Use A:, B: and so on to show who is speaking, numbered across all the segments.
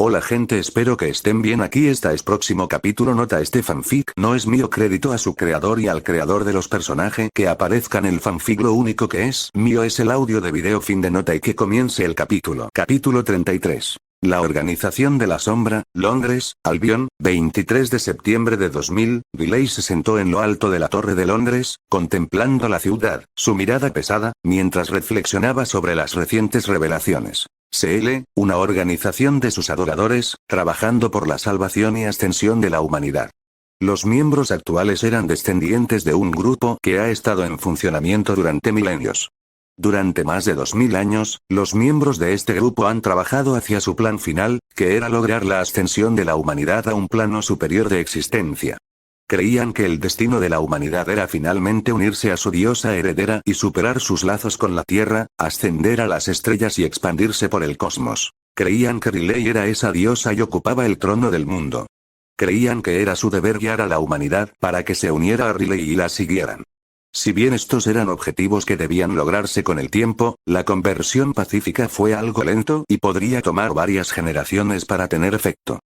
A: Hola gente, espero que estén bien. Aquí está es próximo capítulo. Nota: este fanfic no es mío, crédito a su creador y al creador de los personajes que aparezcan en el fanfic. Lo único que es mío es el audio de video. Fin de nota y que comience el capítulo. Capítulo 33. La Organización de la Sombra, Londres, Albion, 23 de septiembre de 2000, Riley se sentó en lo alto de la Torre de Londres, contemplando la ciudad, su mirada pesada, mientras reflexionaba sobre las recientes revelaciones. CL, una organización de sus adoradores, trabajando por la salvación y ascensión de la humanidad. Los miembros actuales eran descendientes de un grupo que ha estado en funcionamiento durante milenios. Durante más de 2000 años, los miembros de este grupo han trabajado hacia su plan final, que era lograr la ascensión de la humanidad a un plano superior de existencia. Creían que el destino de la humanidad era finalmente unirse a su diosa heredera y superar sus lazos con la Tierra, ascender a las estrellas y expandirse por el cosmos. Creían que Riley era esa diosa y ocupaba el trono del mundo. Creían que era su deber guiar a la humanidad para que se uniera a Riley y la siguieran. Si bien estos eran objetivos que debían lograrse con el tiempo, la conversión pacífica fue algo lento y podría tomar varias generaciones para tener efecto.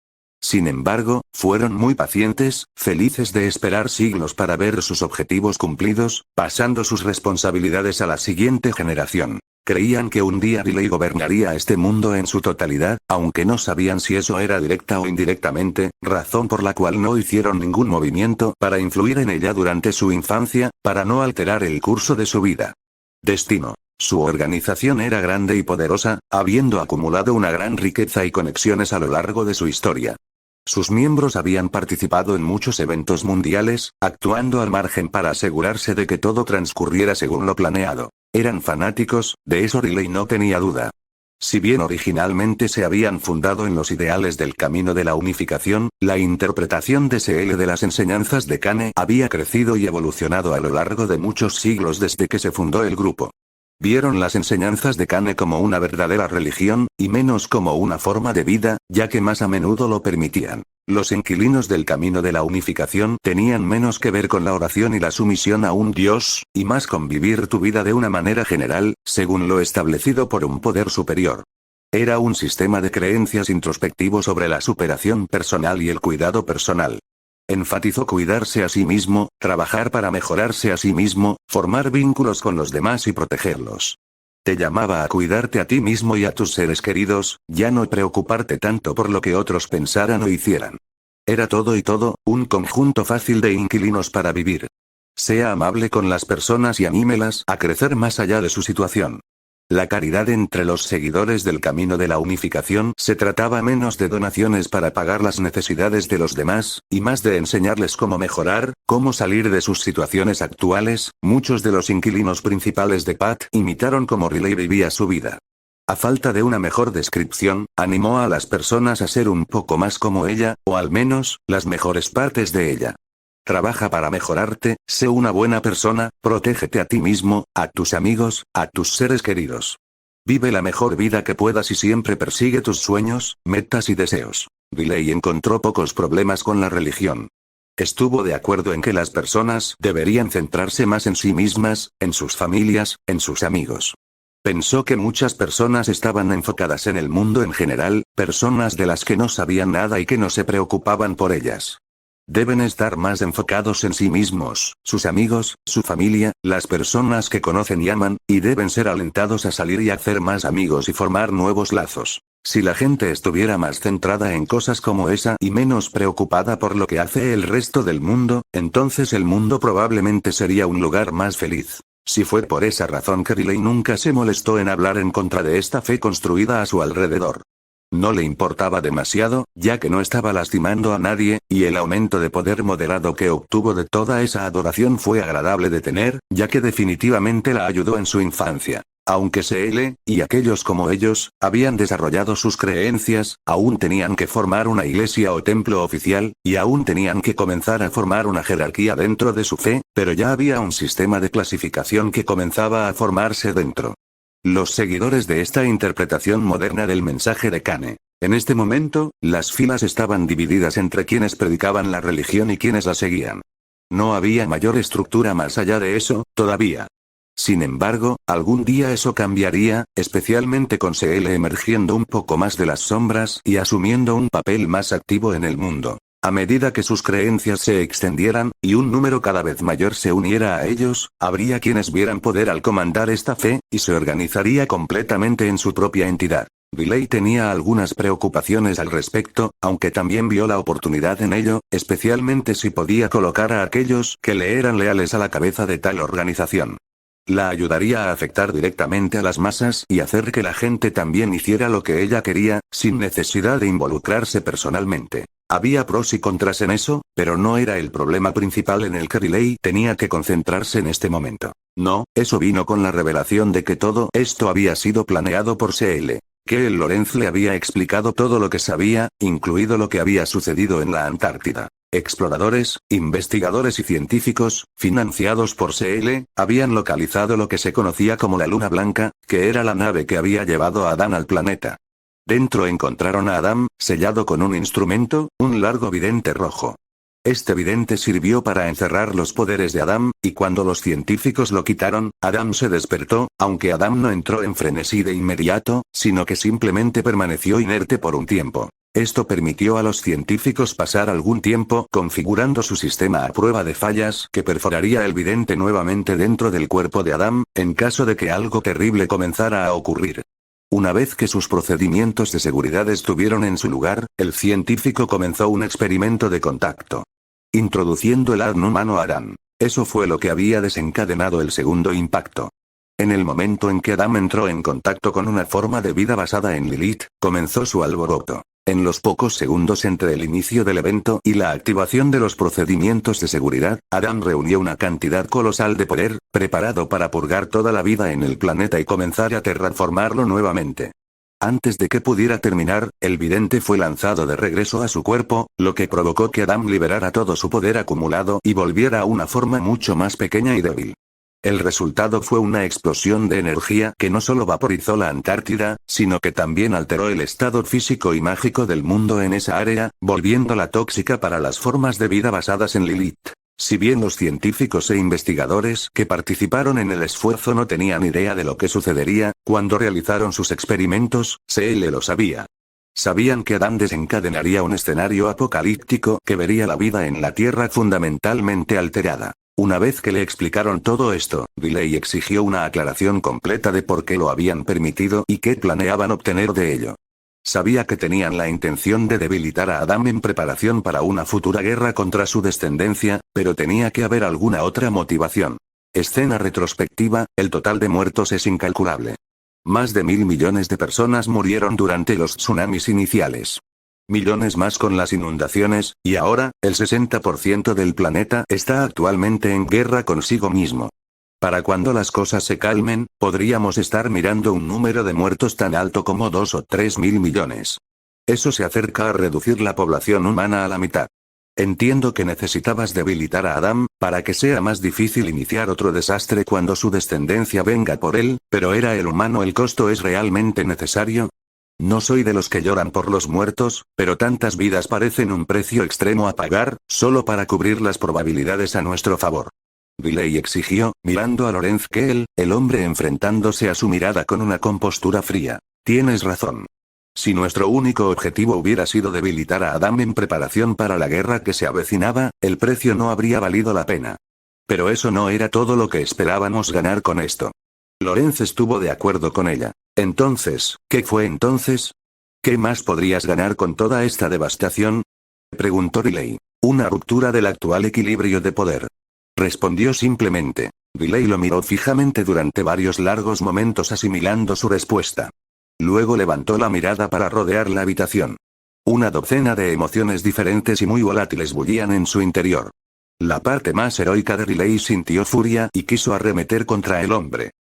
A: Sin embargo, fueron muy pacientes, felices de esperar siglos para ver sus objetivos cumplidos, pasando sus responsabilidades a la siguiente generación. Creían que un día Riley gobernaría este mundo en su totalidad, aunque no sabían si eso era directa o indirectamente, razón por la cual no hicieron ningún movimiento para influir en ella durante su infancia, para no alterar el curso de su vida. Destino. Su organización era grande y poderosa, habiendo acumulado una gran riqueza y conexiones a lo largo de su historia. Sus miembros habían participado en muchos eventos mundiales, actuando al margen para asegurarse de que todo transcurriera según lo planeado. Eran fanáticos, de eso Riley no tenía duda. Si bien originalmente se habían fundado en los ideales del camino de la unificación, la interpretación de CL de las enseñanzas de Kane había crecido y evolucionado a lo largo de muchos siglos desde que se fundó el grupo. Vieron las enseñanzas de Kane como una verdadera religión, y menos como una forma de vida, ya que más a menudo lo permitían. Los inquilinos del camino de la unificación tenían menos que ver con la oración y la sumisión a un dios, y más con vivir tu vida de una manera general, según lo establecido por un poder superior. Era un sistema de creencias introspectivo sobre la superación personal y el cuidado personal. Enfatizó cuidarse a sí mismo, trabajar para mejorarse a sí mismo, formar vínculos con los demás y protegerlos. Te llamaba a cuidarte a ti mismo y a tus seres queridos, ya no preocuparte tanto por lo que otros pensaran o hicieran. Era todo y todo, un conjunto fácil de inquilinos para vivir. Sea amable con las personas y anímelas a crecer más allá de su situación. La caridad entre los seguidores del camino de la unificación se trataba menos de donaciones para pagar las necesidades de los demás, y más de enseñarles cómo mejorar, cómo salir de sus situaciones actuales. Muchos de los inquilinos principales de Pat imitaron cómo Riley vivía su vida. A falta de una mejor descripción, animó a las personas a ser un poco más como ella, o al menos, las mejores partes de ella. Trabaja para mejorarte, sé una buena persona, protégete a ti mismo, a tus amigos, a tus seres queridos. Vive la mejor vida que puedas y siempre persigue tus sueños, metas y deseos. Riley encontró pocos problemas con la religión. Estuvo de acuerdo en que las personas deberían centrarse más en sí mismas, en sus familias, en sus amigos. Pensó que muchas personas estaban enfocadas en el mundo en general, personas de las que no sabían nada y que no se preocupaban por ellas. Deben estar más enfocados en sí mismos, sus amigos, su familia, las personas que conocen y aman, y deben ser alentados a salir y hacer más amigos y formar nuevos lazos. Si la gente estuviera más centrada en cosas como esa y menos preocupada por lo que hace el resto del mundo, entonces el mundo probablemente sería un lugar más feliz. Si fue por esa razón que Riley nunca se molestó en hablar en contra de esta fe construida a su alrededor. No le importaba demasiado, ya que no estaba lastimando a nadie, y el aumento de poder moderado que obtuvo de toda esa adoración fue agradable de tener, ya que definitivamente la ayudó en su infancia. Aunque CL, y aquellos como ellos, habían desarrollado sus creencias, aún tenían que formar una iglesia o templo oficial, y aún tenían que comenzar a formar una jerarquía dentro de su fe, pero ya había un sistema de clasificación que comenzaba a formarse dentro. Los seguidores de esta interpretación moderna del mensaje de Kane. En este momento, las filas estaban divididas entre quienes predicaban la religión y quienes la seguían. No había mayor estructura más allá de eso, todavía. Sin embargo, algún día eso cambiaría, especialmente con CL emergiendo un poco más de las sombras y asumiendo un papel más activo en el mundo. A medida que sus creencias se extendieran, y un número cada vez mayor se uniera a ellos, habría quienes vieran poder al comandar esta fe, y se organizaría completamente en su propia entidad. Riley tenía algunas preocupaciones al respecto, aunque también vio la oportunidad en ello, especialmente si podía colocar a aquellos que le eran leales a la cabeza de tal organización. La ayudaría a afectar directamente a las masas y hacer que la gente también hiciera lo que ella quería, sin necesidad de involucrarse personalmente. Había pros y contras en eso, pero no era el problema principal en el que Riley tenía que concentrarse en este momento. No, eso vino con la revelación de que todo esto había sido planeado por CL. Que el Lorenz le había explicado todo lo que sabía, incluido lo que había sucedido en la Antártida. Exploradores, investigadores y científicos, financiados por CL, habían localizado lo que se conocía como la Luna Blanca, que era la nave que había llevado a Adán al planeta. Dentro encontraron a Adam, sellado con un instrumento, un largo vidente rojo. Este vidente sirvió para encerrar los poderes de Adam, y cuando los científicos lo quitaron, Adam se despertó, aunque Adam no entró en frenesí de inmediato, sino que simplemente permaneció inerte por un tiempo. Esto permitió a los científicos pasar algún tiempo configurando su sistema a prueba de fallas que perforaría el vidente nuevamente dentro del cuerpo de Adam, en caso de que algo terrible comenzara a ocurrir. Una vez que sus procedimientos de seguridad estuvieron en su lugar, el científico comenzó un experimento de contacto. Introduciendo el ADN humano a Adam. Eso fue lo que había desencadenado el segundo impacto. En el momento en que Adam entró en contacto con una forma de vida basada en Lilith, comenzó su alboroto. En los pocos segundos entre el inicio del evento y la activación de los procedimientos de seguridad, Adam reunió una cantidad colosal de poder, preparado para purgar toda la vida en el planeta y comenzar a terraformarlo nuevamente. Antes de que pudiera terminar, el vidente fue lanzado de regreso a su cuerpo, lo que provocó que Adam liberara todo su poder acumulado y volviera a una forma mucho más pequeña y débil. El resultado fue una explosión de energía que no solo vaporizó la Antártida, sino que también alteró el estado físico y mágico del mundo en esa área, volviéndola tóxica para las formas de vida basadas en Lilith. Si bien los científicos e investigadores que participaron en el esfuerzo no tenían idea de lo que sucedería, cuando realizaron sus experimentos, CL lo sabía. Sabían que Adam desencadenaría un escenario apocalíptico que vería la vida en la Tierra fundamentalmente alterada. Una vez que le explicaron todo esto, Riley exigió una aclaración completa de por qué lo habían permitido y qué planeaban obtener de ello. Sabía que tenían la intención de debilitar a Adam en preparación para una futura guerra contra su descendencia, pero tenía que haber alguna otra motivación. Escena retrospectiva, el total de muertos es incalculable. Más de 1.000 millones de personas murieron durante los tsunamis iniciales. Millones más con las inundaciones, y ahora, el 60% del planeta está actualmente en guerra consigo mismo. Para cuando las cosas se calmen, podríamos estar mirando un número de muertos tan alto como 2 o 3 mil millones. Eso se acerca a reducir la población humana a la mitad. Entiendo que necesitabas debilitar a Adam, para que sea más difícil iniciar otro desastre cuando su descendencia venga por él, pero ¿era el humano el costo es realmente necesario? No soy de los que lloran por los muertos, pero tantas vidas parecen un precio extremo a pagar, solo para cubrir las probabilidades a nuestro favor. Riley exigió, mirando a Lorenz Kell, el hombre enfrentándose a su mirada con una compostura fría. Tienes razón. Si nuestro único objetivo hubiera sido debilitar a Adam en preparación para la guerra que se avecinaba, el precio no habría valido la pena. Pero eso no era todo lo que esperábamos ganar con esto. Lorenz estuvo de acuerdo con ella. Entonces, ¿qué fue entonces? ¿Qué más podrías ganar con toda esta devastación? Preguntó Riley. Una ruptura del actual equilibrio de poder. Respondió simplemente. Riley lo miró fijamente durante varios largos momentos asimilando su respuesta. Luego levantó la mirada para rodear la habitación. Una docena de emociones diferentes y muy volátiles bullían en su interior. La parte más heroica de Riley sintió furia y quiso arremeter contra el hombre.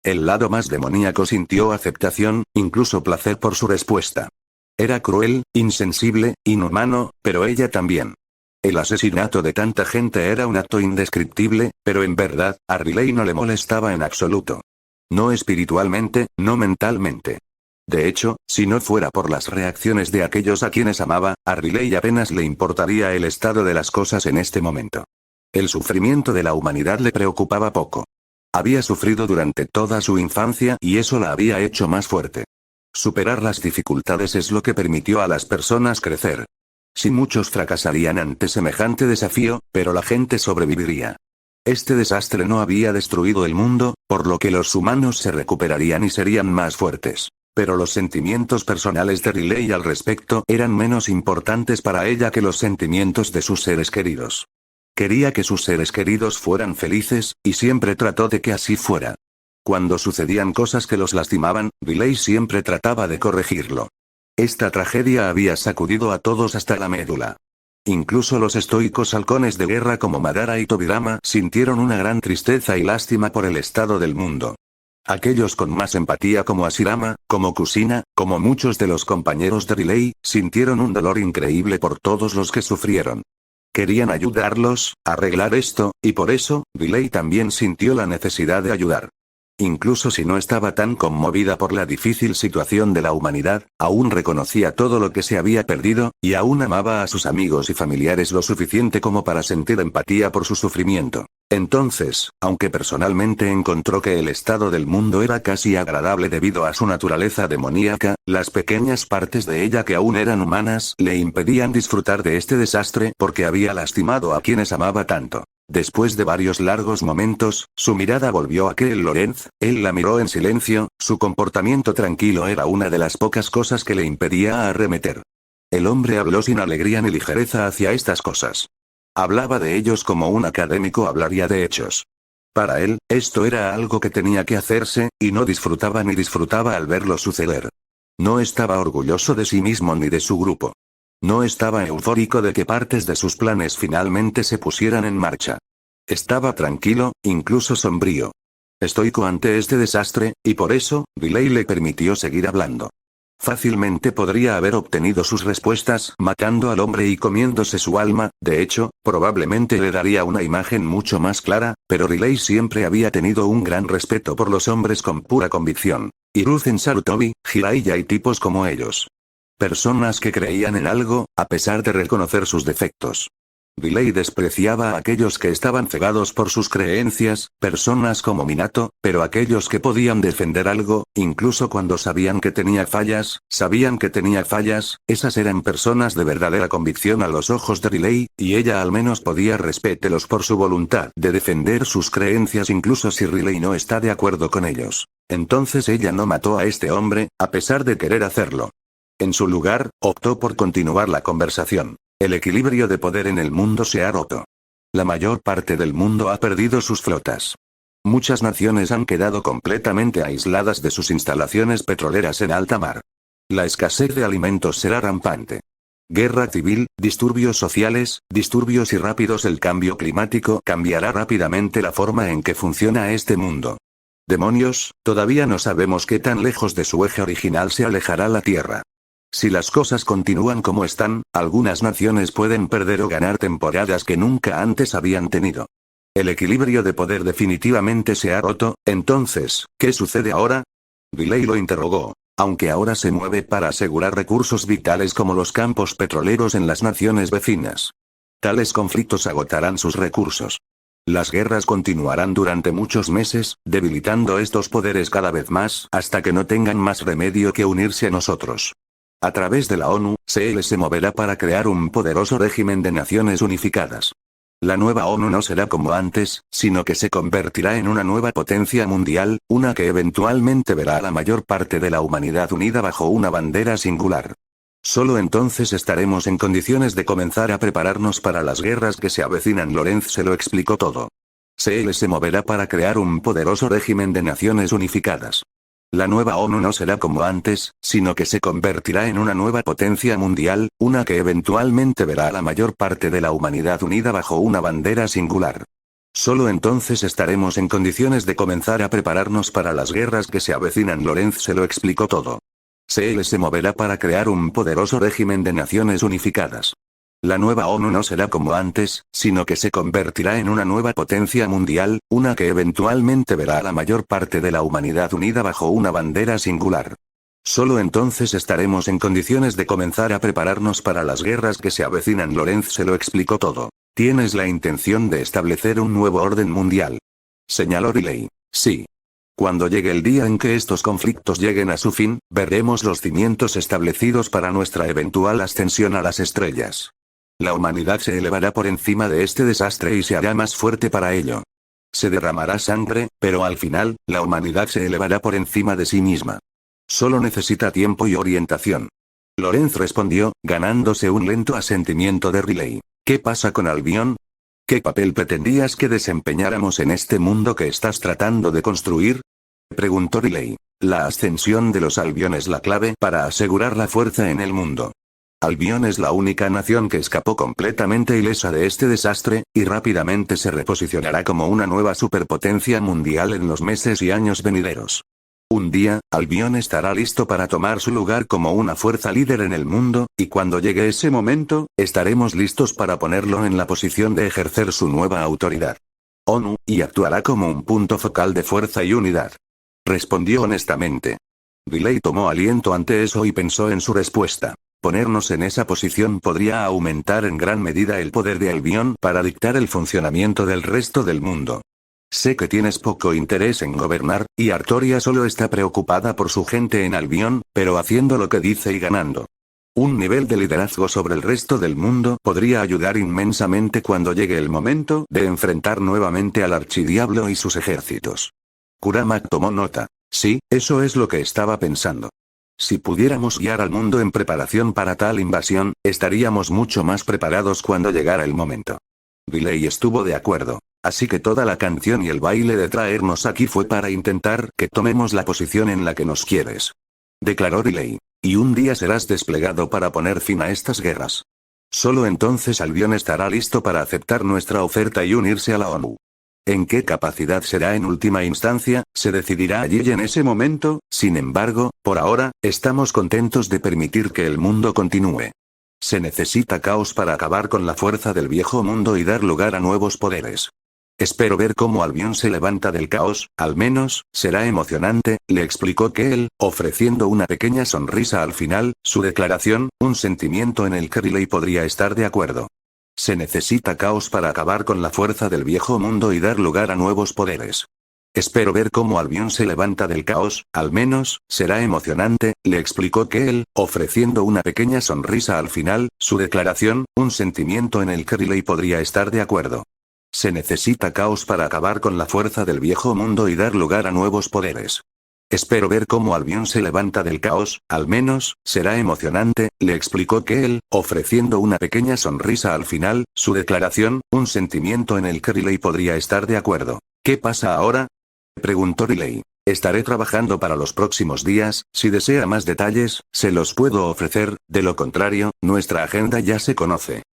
A: El lado más demoníaco sintió aceptación, incluso placer por su respuesta. Era cruel, insensible, inhumano, pero ella también. El asesinato de tanta gente era un acto indescriptible, pero en verdad, a Riley no le molestaba en absoluto. No espiritualmente, no mentalmente. De hecho, si no fuera por las reacciones de aquellos a quienes amaba, a Riley apenas le importaría el estado de las cosas en este momento. El sufrimiento de la humanidad le preocupaba poco. Había sufrido durante toda su infancia y eso la había hecho más fuerte. Superar las dificultades es lo que permitió a las personas crecer. Si muchos fracasarían ante semejante desafío, pero la gente sobreviviría. Este desastre no había destruido el mundo, por lo que los humanos se recuperarían y serían más fuertes. Pero los sentimientos personales de Riley al respecto eran menos importantes para ella que los sentimientos de sus seres queridos. Quería que sus seres queridos fueran felices, y siempre trató de que así fuera. Cuando sucedían cosas que los lastimaban, Riley siempre trataba de corregirlo. Esta tragedia había sacudido a todos hasta la médula. Incluso los estoicos halcones de guerra como Madara y Tobirama sintieron una gran tristeza y lástima por el estado del mundo. Aquellos con más empatía como Ashirama, como Kushina, como muchos de los compañeros de Riley, sintieron un dolor increíble por todos los que sufrieron. Querían ayudarlos, arreglar esto, y por eso, Riley también sintió la necesidad de ayudar. Incluso si no estaba tan conmovida por la difícil situación de la humanidad, aún reconocía todo lo que se había perdido, y aún amaba a sus amigos y familiares lo suficiente como para sentir empatía por su sufrimiento. Entonces, aunque personalmente encontró que el estado del mundo era casi agradable debido a su naturaleza demoníaca, las pequeñas partes de ella que aún eran humanas le impedían disfrutar de este desastre porque había lastimado a quienes amaba tanto. Después de varios largos momentos, su mirada volvió a aquel Lorenz, él la miró en silencio, su comportamiento tranquilo era una de las pocas cosas que le impedía arremeter. El hombre habló sin alegría ni ligereza hacia estas cosas. Hablaba de ellos como un académico hablaría de hechos. Para él, esto era algo que tenía que hacerse, y no disfrutaba ni disfrutaba al verlo suceder. No estaba orgulloso de sí mismo ni de su grupo. No estaba eufórico de que partes de sus planes finalmente se pusieran en marcha. Estaba tranquilo, incluso sombrío. Estoico ante este desastre, y por eso, Riley le permitió seguir hablando. Fácilmente podría haber obtenido sus respuestas matando al hombre y comiéndose su alma, de hecho, probablemente le daría una imagen mucho más clara, pero Riley siempre había tenido un gran respeto por los hombres con pura convicción. Hiruzen Sarutobi, Jiraiya y tipos como ellos. Personas que creían en algo, a pesar de reconocer sus defectos. Riley despreciaba a aquellos que estaban cegados por sus creencias, personas como Minato, pero aquellos que podían defender algo, incluso cuando sabían que tenía fallas, esas eran personas de verdadera convicción a los ojos de Riley, y ella al menos podía respetarlos por su voluntad de defender sus creencias incluso si Riley no está de acuerdo con ellos. Entonces ella no mató a este hombre, a pesar de querer hacerlo. En su lugar, optó por continuar la conversación. El equilibrio de poder en el mundo se ha roto. La mayor parte del mundo ha perdido sus flotas. Muchas naciones han quedado completamente aisladas de sus instalaciones petroleras en alta mar. La escasez de alimentos será rampante. Guerra civil, disturbios sociales, disturbios y rápidos. El cambio climático cambiará rápidamente la forma en que funciona este mundo. Demonios, todavía no sabemos qué tan lejos de su eje original se alejará la Tierra. Si las cosas continúan como están, algunas naciones pueden perder o ganar temporadas que nunca antes habían tenido. El equilibrio de poder definitivamente se ha roto, entonces, ¿qué sucede ahora? Riley lo interrogó. Aunque ahora se mueve para asegurar recursos vitales como los campos petroleros en las naciones vecinas. Tales conflictos agotarán sus recursos. Las guerras continuarán durante muchos meses, debilitando estos poderes cada vez más, hasta que no tengan más remedio que unirse a nosotros. A través de la ONU, CL se moverá para crear un poderoso régimen de naciones unificadas. La nueva ONU no será como antes, sino que se convertirá en una nueva potencia mundial, una que eventualmente verá a la mayor parte de la humanidad unida bajo una bandera singular. Solo entonces estaremos en condiciones de comenzar a prepararnos para las guerras que se avecinan. Lorenz se lo explicó todo. CL se moverá para crear un poderoso régimen de naciones unificadas. La nueva ONU no será como antes, sino que se convertirá en una nueva potencia mundial, una que eventualmente verá a la mayor parte de la humanidad unida bajo una bandera singular. Solo entonces estaremos en condiciones de comenzar a prepararnos para las guerras que se avecinan. Lorenz se lo explicó todo. CL se moverá para crear un poderoso régimen de naciones unificadas. La nueva ONU no será como antes, sino que se convertirá en una nueva potencia mundial, una que eventualmente verá a la mayor parte de la humanidad unida bajo una bandera singular. Solo entonces estaremos en condiciones de comenzar a prepararnos para las guerras que se avecinan. Lorenz se lo explicó todo. Tienes la intención de establecer un nuevo orden mundial. Señaló Riley. Sí. Cuando llegue el día en que estos conflictos lleguen a su fin, veremos los cimientos establecidos para nuestra eventual ascensión a las estrellas. La humanidad se elevará por encima de este desastre y se hará más fuerte para ello. Se derramará sangre, pero al final, la humanidad se elevará por encima de sí misma. Solo necesita tiempo y orientación. Lorenz respondió, ganándose un lento asentimiento de Riley. ¿Qué pasa con Albion? ¿Qué papel pretendías que desempeñáramos en este mundo que estás tratando de construir? Preguntó Riley. La ascensión de los Albion es la clave para asegurar la fuerza en el mundo. Albion es la única nación que escapó completamente ilesa de este desastre, y rápidamente se reposicionará como una nueva superpotencia mundial en los meses y años venideros. Un día, Albion estará listo para tomar su lugar como una fuerza líder en el mundo, y cuando llegue ese momento, estaremos listos para ponerlo en la posición de ejercer su nueva autoridad. ONU, y actuará como un punto focal de fuerza y unidad. Respondió honestamente. Riley tomó aliento ante eso y pensó en su respuesta. Ponernos en esa posición podría aumentar en gran medida el poder de Albion para dictar el funcionamiento del resto del mundo. Sé que tienes poco interés en gobernar, y Artoria solo está preocupada por su gente en Albion, pero haciendo lo que dice y ganando. Un nivel de liderazgo sobre el resto del mundo podría ayudar inmensamente cuando llegue el momento de enfrentar nuevamente al archidiablo y sus ejércitos. Kurama tomó nota. Sí, eso es lo que estaba pensando. Si pudiéramos guiar al mundo en preparación para tal invasión, estaríamos mucho más preparados cuando llegara el momento. Riley estuvo de acuerdo. Así que toda la canción y el baile de traernos aquí fue para intentar que tomemos la posición en la que nos quieres. Declaró Riley. Y un día serás desplegado para poner fin a estas guerras. Solo entonces Albion estará listo para aceptar nuestra oferta y unirse a la ONU. ¿En qué capacidad será en última instancia? Se decidirá allí y en ese momento, sin embargo, por ahora, estamos contentos de permitir que el mundo continúe. Se necesita caos para acabar con la fuerza del viejo mundo y dar lugar a nuevos poderes. Espero ver cómo Albion se levanta del caos, al menos, será emocionante, le explicó Keel, ofreciendo una pequeña sonrisa al final, su declaración, un sentimiento en el que Riley podría estar de acuerdo. Se necesita caos para acabar con la fuerza del viejo mundo y dar lugar a nuevos poderes. Espero ver cómo Albion se levanta del caos, al menos, será emocionante, le explicó Keel, ofreciendo una pequeña sonrisa al final, su declaración, un sentimiento en el que Riley podría estar de acuerdo. Se necesita caos para acabar con la fuerza del viejo mundo y dar lugar a nuevos poderes. Espero ver cómo Albion se levanta del caos, al menos, será emocionante, le explicó Keel, ofreciendo una pequeña sonrisa al final, su declaración, un sentimiento en el que Riley podría estar de acuerdo. ¿Qué pasa ahora? Preguntó Riley. Estaré trabajando para los próximos días, si desea más detalles, se los puedo ofrecer, de lo contrario, nuestra agenda ya se conoce.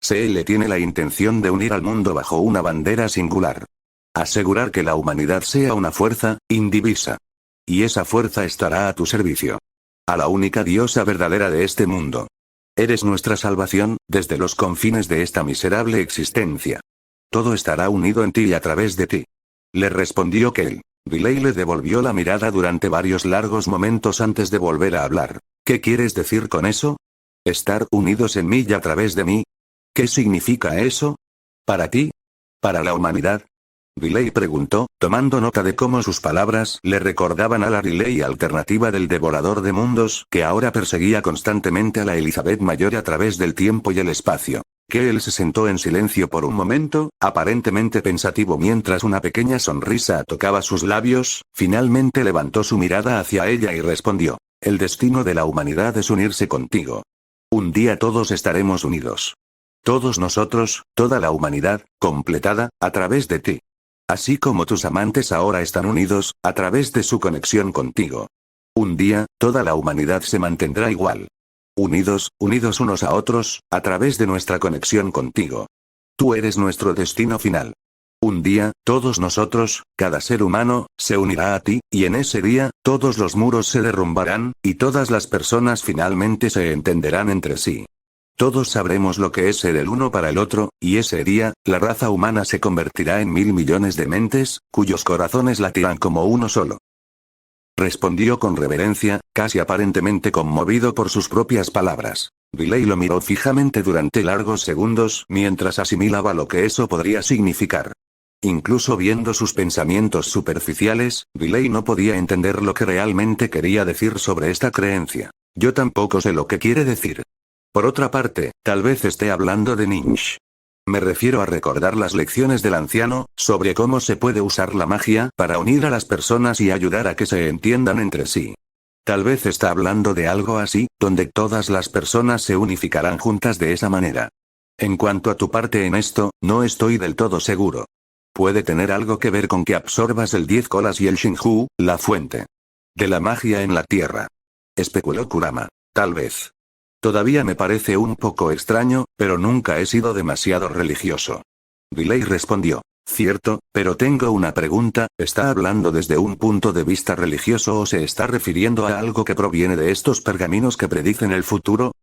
A: CL tiene la intención de unir al mundo bajo una bandera singular. Asegurar que la humanidad sea una fuerza, indivisa. Y esa fuerza estará a tu servicio. A la única diosa verdadera de este mundo. Eres nuestra salvación, desde los confines de esta miserable existencia. Todo estará unido en ti y a través de ti. Le respondió Keel. Riley le devolvió la mirada durante varios largos momentos antes de volver a hablar. ¿Qué quieres decir con eso? ¿Estar unidos en mí y a través de mí? ¿Qué significa eso? ¿Para ti? ¿Para la humanidad? Riley preguntó, tomando nota de cómo sus palabras le recordaban a la Riley alternativa del devorador de mundos, que ahora perseguía constantemente a la Elizabeth Mayor a través del tiempo y el espacio. Keel se sentó en silencio por un momento, aparentemente pensativo mientras una pequeña sonrisa tocaba sus labios, finalmente levantó su mirada hacia ella y respondió. El destino de la humanidad es unirse contigo. Un día todos estaremos unidos. Todos nosotros, toda la humanidad, completada, a través de ti. Así como tus amantes ahora están unidos, a través de su conexión contigo. Un día, toda la humanidad se mantendrá igual. Unidos unos a otros, a través de nuestra conexión contigo. Tú eres nuestro destino final. Un día, todos nosotros, cada ser humano, se unirá a ti, y en ese día, todos los muros se derrumbarán, y todas las personas finalmente se entenderán entre sí. Todos sabremos lo que es ser el uno para el otro, y ese día, la raza humana se convertirá en 1000 millones de mentes, cuyos corazones latirán como uno solo. Respondió con reverencia, casi aparentemente conmovido por sus propias palabras. Riley lo miró fijamente durante largos segundos mientras asimilaba lo que eso podría significar. Incluso viendo sus pensamientos superficiales, Riley no podía entender lo que realmente quería decir sobre esta creencia. Yo tampoco sé lo que quiere decir. Por otra parte, tal vez esté hablando de Ninja. Me refiero a recordar las lecciones del anciano, sobre cómo se puede usar la magia para unir a las personas y ayudar a que se entiendan entre sí. Tal vez está hablando de algo así, donde todas las personas se unificarán juntas de esa manera. En cuanto a tu parte en esto, no estoy del todo seguro. Puede tener algo que ver con que absorbas el 10 colas y el Shinju, la fuente de la magia en la tierra. Especuló Kurama. Tal vez. Todavía me parece un poco extraño, pero nunca he sido demasiado religioso. Riley respondió. Cierto, pero tengo una pregunta, ¿está hablando desde un punto de vista religioso o se está refiriendo a algo que proviene de estos pergaminos que predicen el futuro?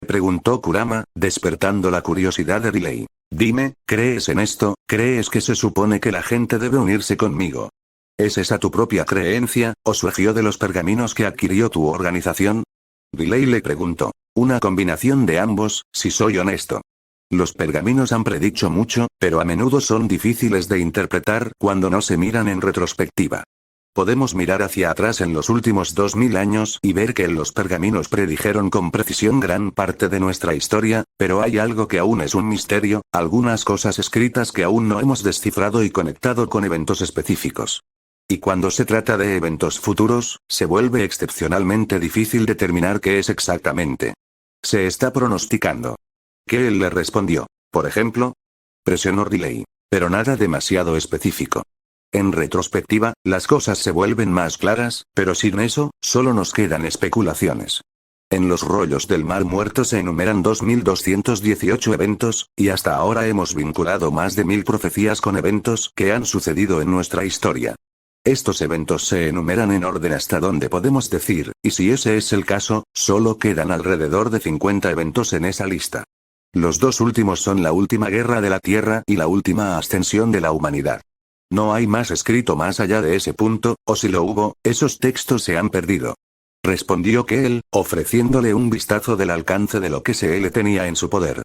A: Preguntó Kurama, despertando la curiosidad de Riley. Dime, ¿crees en esto? ¿Crees que se supone que la gente debe unirse conmigo? ¿Es esa tu propia creencia, o surgió de los pergaminos que adquirió tu organización? Riley le preguntó. Una combinación de ambos, si soy honesto. Los pergaminos han predicho mucho, pero a menudo son difíciles de interpretar cuando no se miran en retrospectiva. Podemos mirar hacia atrás en los últimos 2000 años y ver que los pergaminos predijeron con precisión gran parte de nuestra historia, pero hay algo que aún es un misterio, algunas cosas escritas que aún no hemos descifrado y conectado con eventos específicos. Y cuando se trata de eventos futuros, se vuelve excepcionalmente difícil determinar qué es exactamente. Se está pronosticando. ¿Qué él le respondió? Por ejemplo, presionó Riley. Pero nada demasiado específico. En retrospectiva, las cosas se vuelven más claras, pero sin eso, solo nos quedan especulaciones. En los rollos del Mar Muerto se enumeran 2218 eventos, y hasta ahora hemos vinculado más de 1000 profecías con eventos que han sucedido en nuestra historia. Estos eventos se enumeran en orden hasta donde podemos decir, y si ese es el caso, solo quedan alrededor de 50 eventos en esa lista. Los dos últimos son la última guerra de la Tierra y la última ascensión de la humanidad. No hay más escrito más allá de ese punto, o si lo hubo, esos textos se han perdido. Respondió Keel, ofreciéndole un vistazo del alcance de lo que se tenía en su poder.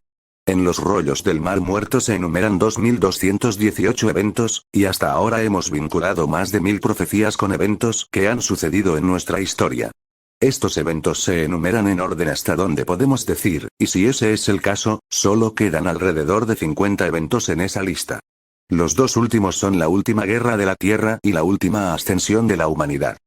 A: En los rollos del Mar Muerto se enumeran 2218 eventos, y hasta ahora hemos vinculado más de 1000 profecías con eventos que han sucedido en nuestra historia. Estos eventos se enumeran en orden hasta donde podemos decir, y si ese es el caso, solo quedan alrededor de 50 eventos en esa lista. Los dos últimos son la última guerra de la Tierra y la última ascensión de la humanidad.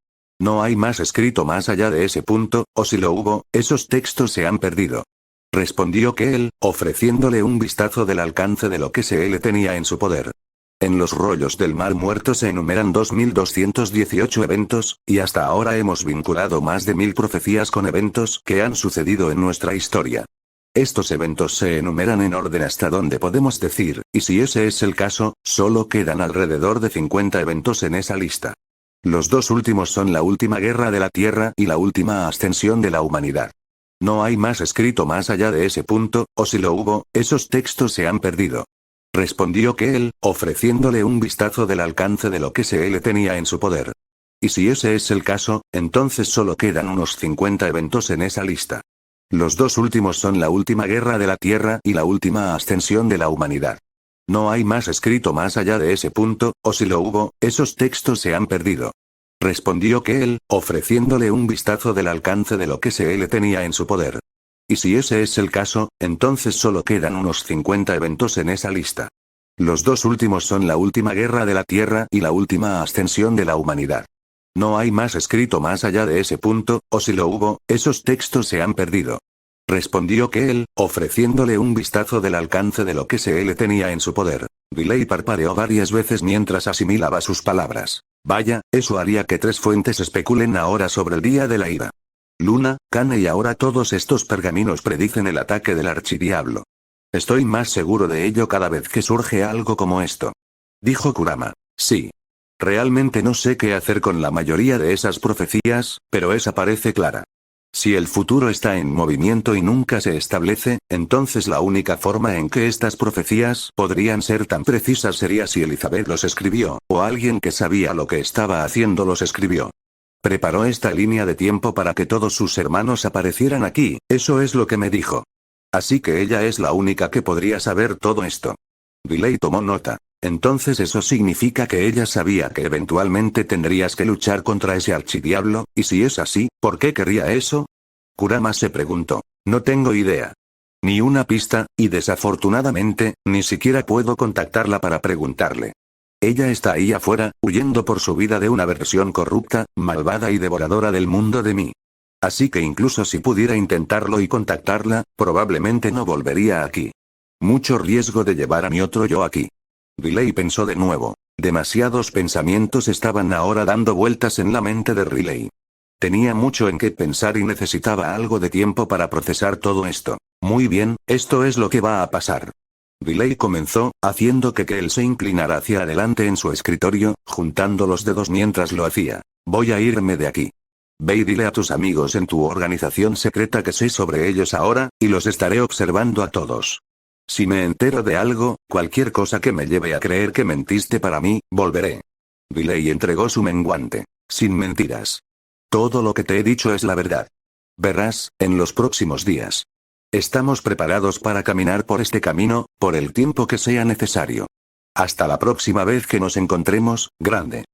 A: No hay más escrito más allá de ese punto, o si lo hubo, esos textos se han perdido. Respondió Keel, ofreciéndole un vistazo del alcance de lo que se tenía en su poder. En los rollos del Mar Muerto se enumeran 2218 eventos, y hasta ahora hemos vinculado más de 1000 profecías con eventos que han sucedido en nuestra historia. Estos eventos se enumeran en orden hasta donde podemos decir, y si ese es el caso, solo quedan alrededor de 50 eventos en esa lista. Los dos últimos son la última guerra de la Tierra y la última ascensión de la humanidad. No hay más escrito más allá de ese punto, o si lo hubo, esos textos se han perdido. Respondió Keel, ofreciéndole un vistazo del alcance de lo que se tenía en su poder. Y si ese es el caso, entonces solo quedan unos 50 eventos en esa lista. Los dos últimos son la última guerra de la Tierra y la última ascensión de la humanidad. No hay más escrito más allá de ese punto, o si lo hubo, esos textos se han perdido. Respondió Keel, ofreciéndole un vistazo del alcance de lo que se tenía en su poder. Y si ese es el caso, entonces solo quedan unos 50 eventos en esa lista. Los dos últimos son la última guerra de la Tierra y la última ascensión de la humanidad. No hay más escrito más allá de ese punto, o si lo hubo, esos textos se han perdido. Respondió Keel, ofreciéndole un vistazo del alcance de lo que se tenía en su poder. Riley parpadeó varias veces mientras asimilaba sus palabras. Vaya, eso haría que 3 fuentes especulen ahora sobre el día de la ira. Luna, Kane y ahora todos estos pergaminos predicen el ataque del archidiablo. Estoy más seguro de ello cada vez que surge algo como esto. Dijo Kurama. Sí. Realmente no sé qué hacer con la mayoría de esas profecías, pero esa parece clara. Si el futuro está en movimiento y nunca se establece, entonces la única forma en que estas profecías podrían ser tan precisas sería si Elizabeth los escribió, o alguien que sabía lo que estaba haciendo los escribió. Preparó esta línea de tiempo para que todos sus hermanos aparecieran aquí, eso es lo que me dijo. Así que ella es la única que podría saber todo esto. Riley tomó nota. Entonces eso significa que ella sabía que eventualmente tendrías que luchar contra ese archidiablo, y si es así, ¿por qué querría eso? Kurama se preguntó. No tengo idea. Ni una pista, y desafortunadamente, ni siquiera puedo contactarla para preguntarle. Ella está ahí afuera, huyendo por su vida de una versión corrupta, malvada y devoradora del mundo de mí. Así que incluso si pudiera intentarlo y contactarla, probablemente no volvería aquí. Mucho riesgo de llevar a mi otro yo aquí. Riley pensó de nuevo. Demasiados pensamientos estaban ahora dando vueltas en la mente de Riley. Tenía mucho en qué pensar y necesitaba algo de tiempo para procesar todo esto. Muy bien, esto es lo que va a pasar. Riley comenzó, haciendo que él se inclinara hacia adelante en su escritorio, juntando los dedos mientras lo hacía. Voy a irme de aquí. Ve y dile a tus amigos en tu organización secreta que sé sobre ellos ahora, y los estaré observando a todos. Si me entero de algo, cualquier cosa que me lleve a creer que mentiste para mí, volveré. Riley entregó su menguante. Sin mentiras. Todo lo que te he dicho es la verdad. Verás, en los próximos días. Estamos preparados para caminar por este camino, por el tiempo que sea necesario. Hasta la próxima vez que nos encontremos, grande.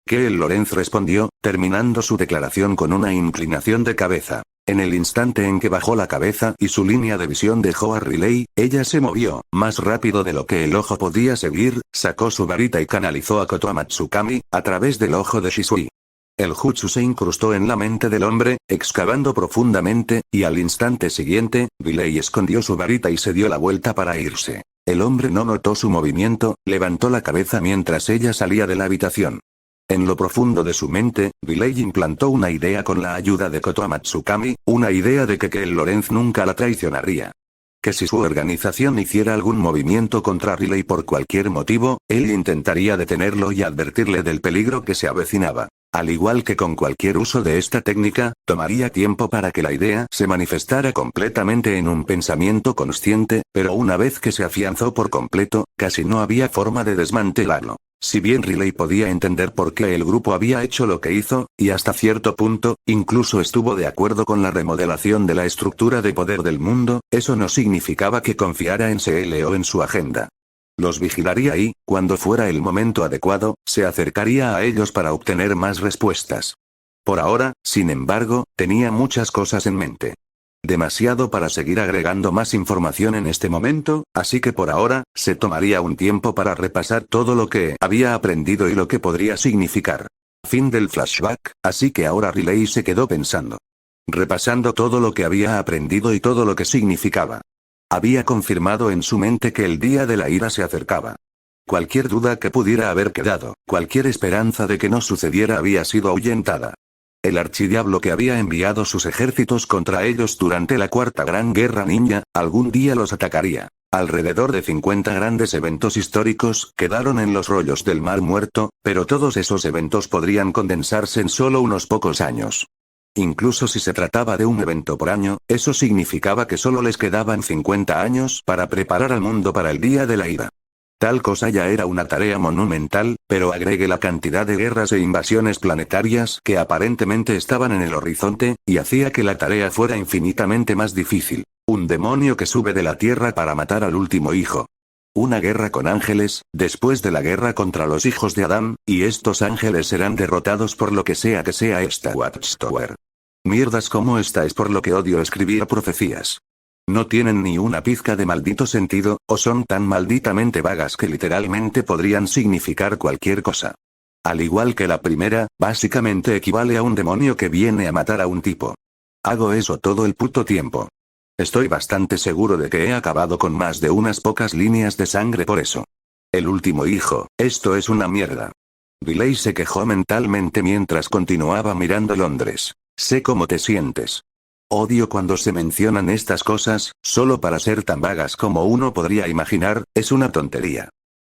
A: Keel Lorenz respondió, terminando su declaración con una inclinación de cabeza. En el instante en que bajó la cabeza y su línea de visión dejó a Riley, ella se movió, más rápido de lo que el ojo podía seguir, sacó su varita y canalizó a Kotoa Matsukami, a través del ojo de Shisui. El jutsu se incrustó en la mente del hombre, excavando profundamente, y al instante siguiente, Riley escondió su varita y se dio la vuelta para irse. El hombre no notó su movimiento, levantó la cabeza mientras ella salía de la habitación. En lo profundo de su mente, Riley implantó una idea con la ayuda de Kotoa Matsukami, una idea de que Keel Lorenz nunca la traicionaría. Que si su organización hiciera algún movimiento contra Riley por cualquier motivo, él intentaría detenerlo y advertirle del peligro que se avecinaba. Al igual que con cualquier uso de esta técnica, tomaría tiempo para que la idea se manifestara completamente en un pensamiento consciente, pero una vez que se afianzó por completo, casi no había forma de desmantelarlo. Si bien Riley podía entender por qué el grupo había hecho lo que hizo, y hasta cierto punto, incluso estuvo de acuerdo con la remodelación de la estructura de poder del mundo, eso no significaba que confiara en CL o en su agenda. Los vigilaría y, cuando fuera el momento adecuado, se acercaría a ellos para obtener más respuestas. Por ahora, sin embargo, tenía muchas cosas en mente. Demasiado para seguir agregando más información en este momento, así que por ahora, se tomaría un tiempo para repasar todo lo que había aprendido y lo que podría significar. Fin del flashback, así que ahora Riley se quedó pensando. Repasando todo lo que había aprendido y todo lo que significaba. Había confirmado en su mente que el día de la ira se acercaba. Cualquier duda que pudiera haber quedado, cualquier esperanza de que no sucediera había sido ahuyentada. El archidiablo que había enviado sus ejércitos contra ellos durante la Cuarta Gran Guerra Ninja, algún día los atacaría. Alrededor de 50 grandes eventos históricos quedaron en los rollos del Mar Muerto, pero todos esos eventos podrían condensarse en solo unos pocos años. Incluso si se trataba de un evento por año, eso significaba que solo les quedaban 50 años para preparar al mundo para el día de la ira. Tal cosa ya era una tarea monumental, pero agregue la cantidad de guerras e invasiones planetarias que aparentemente estaban en el horizonte, y hacía que la tarea fuera infinitamente más difícil. Un demonio que sube de la tierra para matar al último hijo. Una guerra con ángeles, después de la guerra contra los hijos de Adán, y estos ángeles serán derrotados por lo que sea esta Watchtower. Mierdas como esta es por lo que odio escribir profecías. No tienen ni una pizca de maldito sentido, o son tan malditamente vagas que literalmente podrían significar cualquier cosa. Al igual que la primera, básicamente equivale a un demonio que viene a matar a un tipo. Hago eso todo el puto tiempo. Estoy bastante seguro de que he acabado con más de unas pocas líneas de sangre por eso. El último hijo, esto es una mierda. Riley se quejó mentalmente mientras continuaba mirando Londres. Sé cómo te sientes. Odio cuando se mencionan estas cosas, solo para ser tan vagas como uno podría imaginar, es una tontería.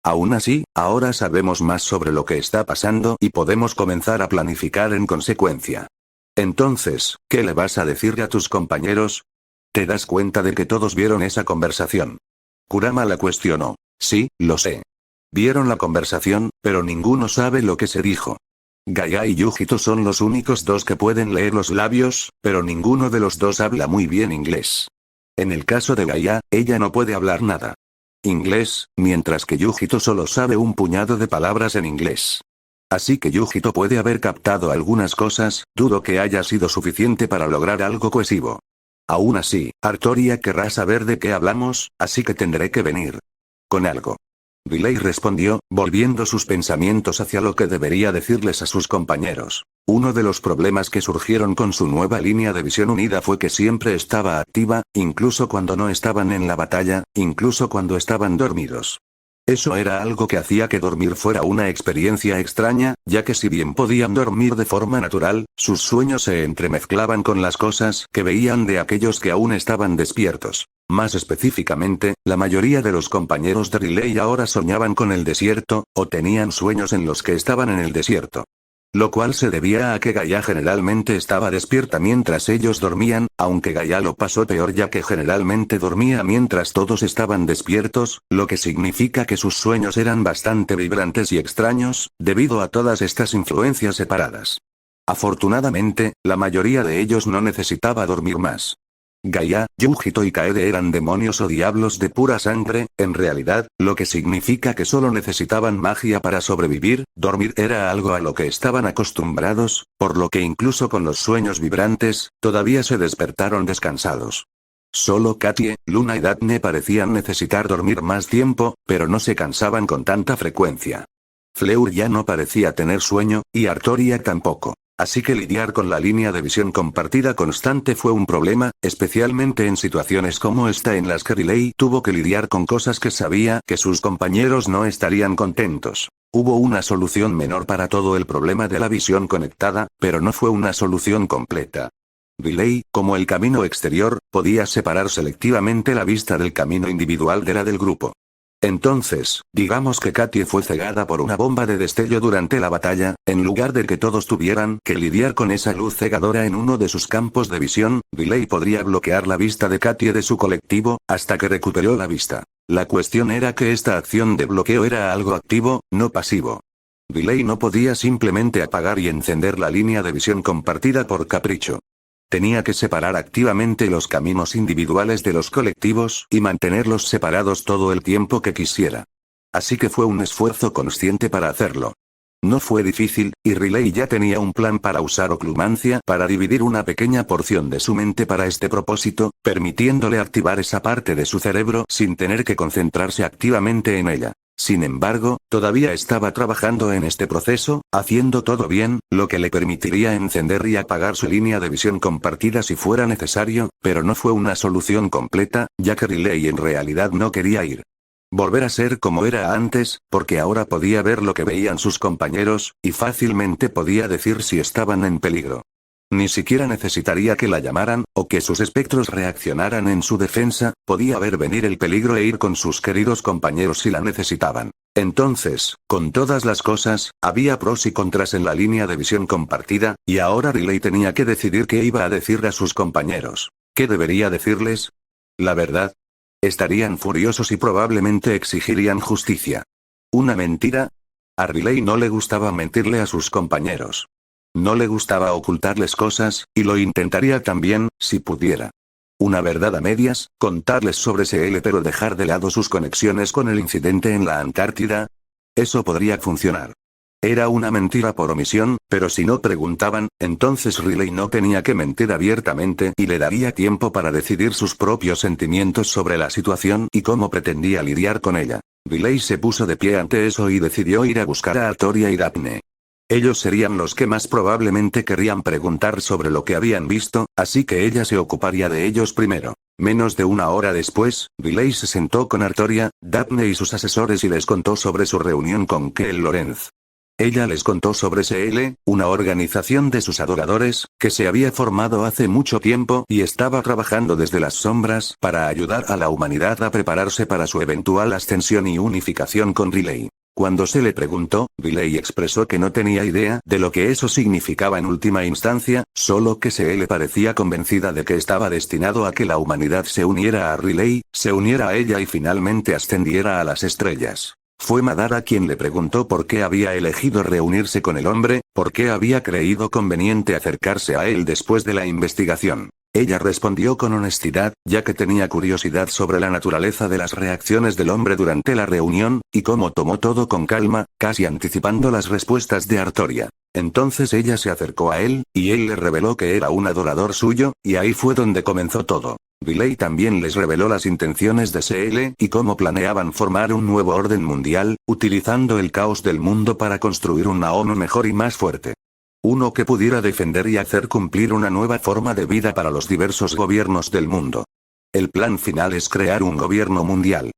A: Aún así, ahora sabemos más sobre lo que está pasando y podemos comenzar a planificar en consecuencia. Entonces, ¿qué le vas a decir a tus compañeros? ¿Te das cuenta de que todos vieron esa conversación? Kurama la cuestionó. Sí, lo sé. Vieron la conversación, pero ninguno sabe lo que se dijo. Gaia y Yujito son los únicos dos que pueden leer los labios, pero ninguno de los dos habla muy bien inglés. En el caso de Gaia, ella no puede hablar nada. inglés, mientras que Yujito solo sabe un puñado de palabras en inglés. Así que Yujito puede haber captado algunas cosas, dudo que haya sido suficiente para lograr algo cohesivo. Aún así, Artoria querrá saber de qué hablamos, así que tendré que venir con algo. Riley respondió, volviendo sus pensamientos hacia lo que debería decirles a sus compañeros. Uno de los problemas que surgieron con su nueva línea de visión unida fue que siempre estaba activa, incluso cuando no estaban en la batalla, incluso cuando estaban dormidos. Eso era algo que hacía que dormir fuera una experiencia extraña, ya que si bien podían dormir de forma natural, sus sueños se entremezclaban con las cosas que veían de aquellos que aún estaban despiertos. Más específicamente, la mayoría de los compañeros de Riley ahora soñaban con el desierto, o tenían sueños en los que estaban en el desierto. Lo cual se debía a que Gaia generalmente estaba despierta mientras ellos dormían, aunque Gaia lo pasó peor ya que generalmente dormía mientras todos estaban despiertos, lo que significa que sus sueños eran bastante vibrantes y extraños, debido a todas estas influencias separadas. Afortunadamente, la mayoría de ellos no necesitaba dormir más. Gaia, Yujito y Kaede eran demonios o diablos de pura sangre, en realidad, lo que significa que solo necesitaban magia para sobrevivir, dormir era algo a lo que estaban acostumbrados, por lo que incluso con los sueños vibrantes, todavía se despertaron descansados. Solo Katie, Luna y Daphne parecían necesitar dormir más tiempo, pero no se cansaban con tanta frecuencia. Fleur ya no parecía tener sueño, y Artoria tampoco. Así que lidiar con la línea de visión compartida constante fue un problema, especialmente en situaciones como esta en las que Riley tuvo que lidiar con cosas que sabía que sus compañeros no estarían contentos. Hubo una solución menor para todo el problema de la visión conectada, pero no fue una solución completa. Riley, como el camino exterior, podía separar selectivamente la vista del camino individual de la del grupo. Entonces, digamos que Katie fue cegada por una bomba de destello durante la batalla, en lugar de que todos tuvieran que lidiar con esa luz cegadora en uno de sus campos de visión, Riley podría bloquear la vista de Katie de su colectivo, hasta que recuperó la vista. La cuestión era que esta acción de bloqueo era algo activo, no pasivo. Riley no podía simplemente apagar y encender la línea de visión compartida por capricho. Tenía que separar activamente los caminos individuales de los colectivos y mantenerlos separados todo el tiempo que quisiera. Así que fue un esfuerzo consciente para hacerlo. No fue difícil, y Riley ya tenía un plan para usar oclumancia para dividir una pequeña porción de su mente para este propósito, permitiéndole activar esa parte de su cerebro sin tener que concentrarse activamente en ella. Sin embargo, todavía estaba trabajando en este proceso, haciendo todo bien, lo que le permitiría encender y apagar su línea de visión compartida si fuera necesario, pero no fue una solución completa, ya que Riley en realidad no quería volver a ser como era antes, porque ahora podía ver lo que veían sus compañeros, y fácilmente podía decir si estaban en peligro. Ni siquiera necesitaría que la llamaran, o que sus espectros reaccionaran en su defensa, podía ver venir el peligro e ir con sus queridos compañeros si la necesitaban. Entonces, con todas las cosas, había pros y contras en la línea de visión compartida, y ahora Riley tenía que decidir qué iba a decir a sus compañeros. ¿Qué debería decirles? La verdad. Estarían furiosos y probablemente exigirían justicia. ¿Una mentira? A Riley no le gustaba mentirle a sus compañeros. No le gustaba ocultarles cosas, y lo intentaría también, si pudiera. Una verdad a medias, contarles sobre CL pero dejar de lado sus conexiones con el incidente en la Antártida. Eso podría funcionar. Era una mentira por omisión, pero si no preguntaban, entonces Riley no tenía que mentir abiertamente y le daría tiempo para decidir sus propios sentimientos sobre la situación y cómo pretendía lidiar con ella. Riley se puso de pie ante eso y decidió ir a buscar a Artoria y Daphne. Ellos serían los que más probablemente querrían preguntar sobre lo que habían visto, así que ella se ocuparía de ellos primero. Menos de una hora después, Riley se sentó con Artoria, Daphne y sus asesores y les contó sobre su reunión con Kel Lorenz. Ella les contó sobre CL, una organización de sus adoradores, que se había formado hace mucho tiempo y estaba trabajando desde las sombras para ayudar a la humanidad a prepararse para su eventual ascensión y unificación con Riley. Cuando se le preguntó, Riley expresó que no tenía idea de lo que eso significaba en última instancia, solo que CL parecía convencida de que estaba destinado a que la humanidad se uniera a Riley, se uniera a ella y finalmente ascendiera a las estrellas. Fue Madara quien le preguntó por qué había elegido reunirse con el hombre, por qué había creído conveniente acercarse a él después de la investigación. Ella respondió con honestidad, ya que tenía curiosidad sobre la naturaleza de las reacciones del hombre durante la reunión, y cómo tomó todo con calma, casi anticipando las respuestas de Artoria. Entonces ella se acercó a él, y él le reveló que era un adorador suyo, y ahí fue donde comenzó todo. Riley también les reveló las intenciones de CL y cómo planeaban formar un nuevo orden mundial, utilizando el caos del mundo para construir una ONU mejor y más fuerte. Uno que pudiera defender y hacer cumplir una nueva forma de vida para los diversos gobiernos del mundo. El plan final es crear un gobierno mundial.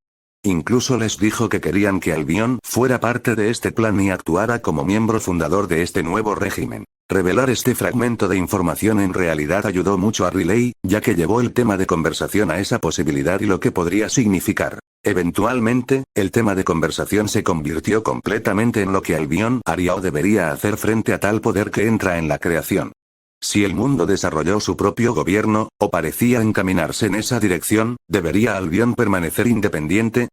A: Incluso les dijo que querían que Albion fuera parte de este plan y actuara como miembro fundador de este nuevo régimen. Revelar este fragmento de información en realidad ayudó mucho a Riley, ya que llevó el tema de conversación a esa posibilidad y lo que podría significar. Eventualmente, el tema de conversación se convirtió completamente en lo que Albion haría o debería hacer frente a tal poder que entra en la creación. Si el mundo desarrolló su propio gobierno, o parecía encaminarse en esa dirección, ¿debería Albion permanecer independiente?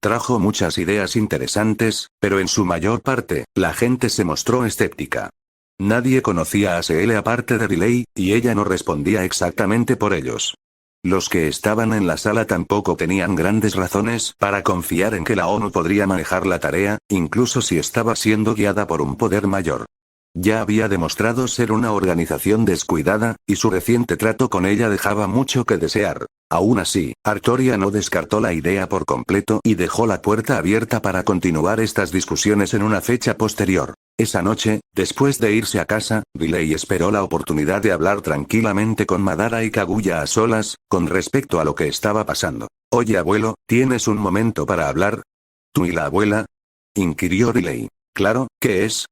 A: Trajo muchas ideas interesantes, pero en su mayor parte, la gente se mostró escéptica. Nadie conocía a CL aparte de Riley, y ella no respondía exactamente por ellos. Los que estaban en la sala tampoco tenían grandes razones para confiar en que la ONU podría manejar la tarea, incluso si estaba siendo guiada por un poder mayor. Ya había demostrado ser una organización descuidada, y su reciente trato con ella dejaba mucho que desear. Aún así, Artoria no descartó la idea por completo y dejó la puerta abierta para continuar estas discusiones en una fecha posterior. Esa noche, después de irse a casa, Riley esperó la oportunidad de hablar tranquilamente con Madara y Kaguya a solas, con respecto a lo que estaba pasando. «Oye abuelo, ¿tienes un momento para hablar?» «¿Tú y la abuela?» inquirió Riley. «Claro, ¿qué es?»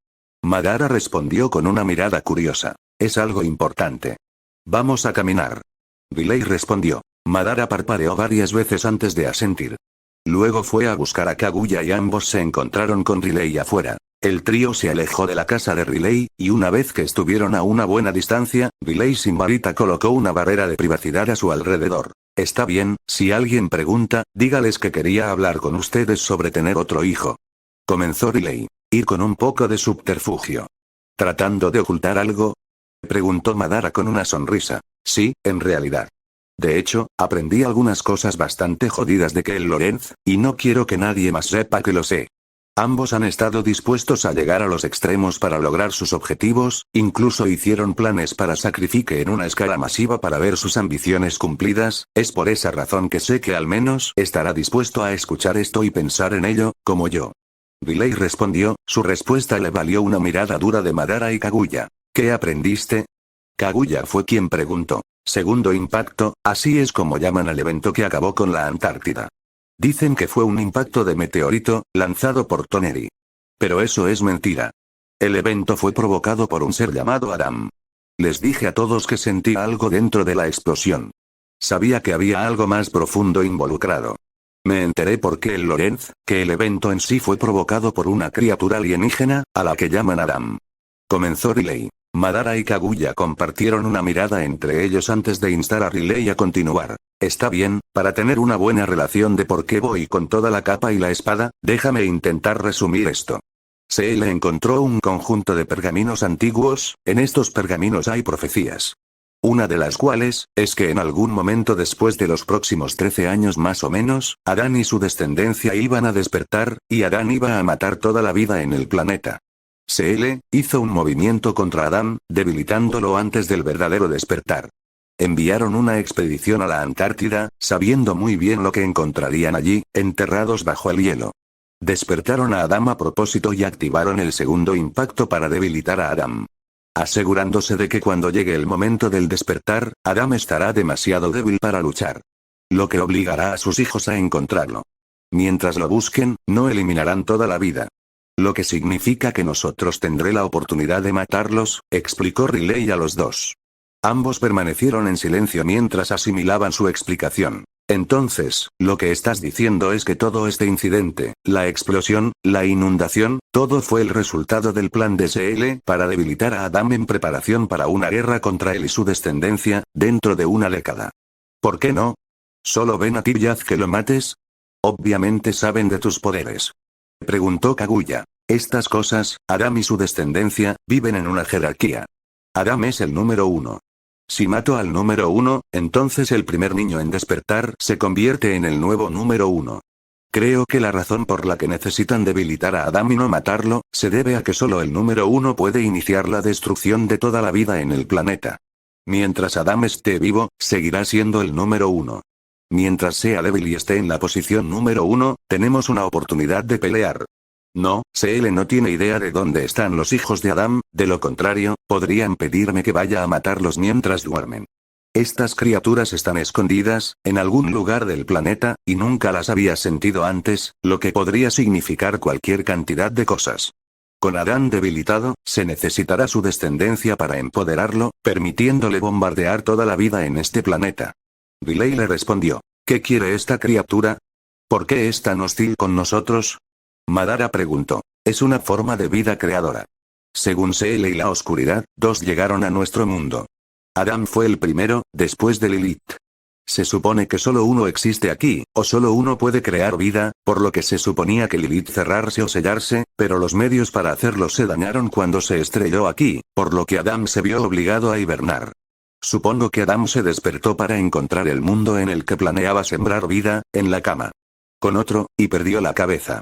A: Madara respondió con una mirada curiosa. «Es algo importante. Vamos a caminar». Riley respondió. Madara parpadeó varias veces antes de asentir. Luego fue a buscar a Kaguya y ambos se encontraron con Riley afuera. El trío se alejó de la casa de Riley, y una vez que estuvieron a una buena distancia, Riley sin varita colocó una barrera de privacidad a su alrededor. «Está bien, si alguien pregunta, dígales que quería hablar con ustedes sobre tener otro hijo». Comenzó Riley. «Ir con un poco de subterfugio. ¿Tratando de ocultar algo?», preguntó Madara con una sonrisa. «Sí, en realidad. De hecho, aprendí algunas cosas bastante jodidas de Kel Lorenz, y no quiero que nadie más sepa que lo sé». Ambos han estado dispuestos a llegar a los extremos para lograr sus objetivos, incluso hicieron planes para sacrificar en una escala masiva para ver sus ambiciones cumplidas, es por esa razón que sé que al menos estará dispuesto a escuchar esto y pensar en ello, como yo. Riley respondió, su respuesta le valió una mirada dura de Madara y Kaguya. «¿Qué aprendiste?» Kaguya fue quien preguntó. «Segundo impacto, así es como llaman al evento que acabó con la Antártida. Dicen que fue un impacto de meteorito, lanzado por Toneri. Pero eso es mentira. El evento fue provocado por un ser llamado Adam. Les dije a todos que sentía algo dentro de la explosión. Sabía que había algo más profundo involucrado. Me enteré por Kel Lorenz, que el evento en sí fue provocado por una criatura alienígena, a la que llaman Adam». Comenzó Riley. Madara y Kaguya compartieron una mirada entre ellos antes de instar a Riley a continuar. «Está bien, para tener una buena relación de por qué voy con toda la capa y la espada, déjame intentar resumir esto». Se le encontró un conjunto de pergaminos antiguos, en estos pergaminos hay profecías. Una de las cuales, es que en algún momento después de los próximos 13 años más o menos, Adán y su descendencia iban a despertar, y Adán iba a matar toda la vida en el planeta. CL hizo un movimiento contra Adán, debilitándolo antes del verdadero despertar. Enviaron una expedición a la Antártida, sabiendo muy bien lo que encontrarían allí, enterrados bajo el hielo. Despertaron a Adam a propósito y activaron el segundo impacto para debilitar a Adam. Asegurándose de que cuando llegue el momento del despertar, Adam estará demasiado débil para luchar. Lo que obligará a sus hijos a encontrarlo. Mientras lo busquen, no eliminarán toda la vida. Lo que significa que nosotros tendré la oportunidad de matarlos, explicó Riley a los dos. Ambos permanecieron en silencio mientras asimilaban su explicación. Entonces, lo que estás diciendo es que todo este incidente, la explosión, la inundación, todo fue el resultado del plan de CL para debilitar a Adam en preparación para una guerra contra él y su descendencia, dentro de una década. ¿Por qué no? ¿Solo ven a ti y haz que lo mates? Obviamente saben de tus poderes. Preguntó Kaguya. Estas cosas, Adam y su descendencia, viven en una jerarquía. Adam es el número 1. Si mato al número 1, entonces el primer niño en despertar se convierte en el nuevo número 1. Creo que la razón por la que necesitan debilitar a Adam y no matarlo, se debe a que solo el número 1 puede iniciar la destrucción de toda la vida en el planeta. Mientras Adam esté vivo, seguirá siendo el número 1. Mientras sea débil y esté en la posición número 1, tenemos una oportunidad de pelear. No, CL no tiene idea de dónde están los hijos de Adam, de lo contrario, podrían pedirme que vaya a matarlos mientras duermen. Estas criaturas están escondidas, en algún lugar del planeta, y nunca las había sentido antes, lo que podría significar cualquier cantidad de cosas. Con Adán debilitado, se necesitará su descendencia para empoderarlo, permitiéndole bombardear toda la vida en este planeta. Riley le respondió. ¿Qué quiere esta criatura? ¿Por qué es tan hostil con nosotros? Madara preguntó. Es una forma de vida creadora. Según CL y la oscuridad, dos llegaron a nuestro mundo. Adam fue el primero, después de Lilith. Se supone que solo uno existe aquí, o solo uno puede crear vida, por lo que se suponía que Lilith cerrarse o sellarse, pero los medios para hacerlo se dañaron cuando se estrelló aquí, por lo que Adam se vio obligado a hibernar. Supongo que Adam se despertó para encontrar el mundo en el que planeaba sembrar vida, en la cama. Con otro, y perdió la cabeza.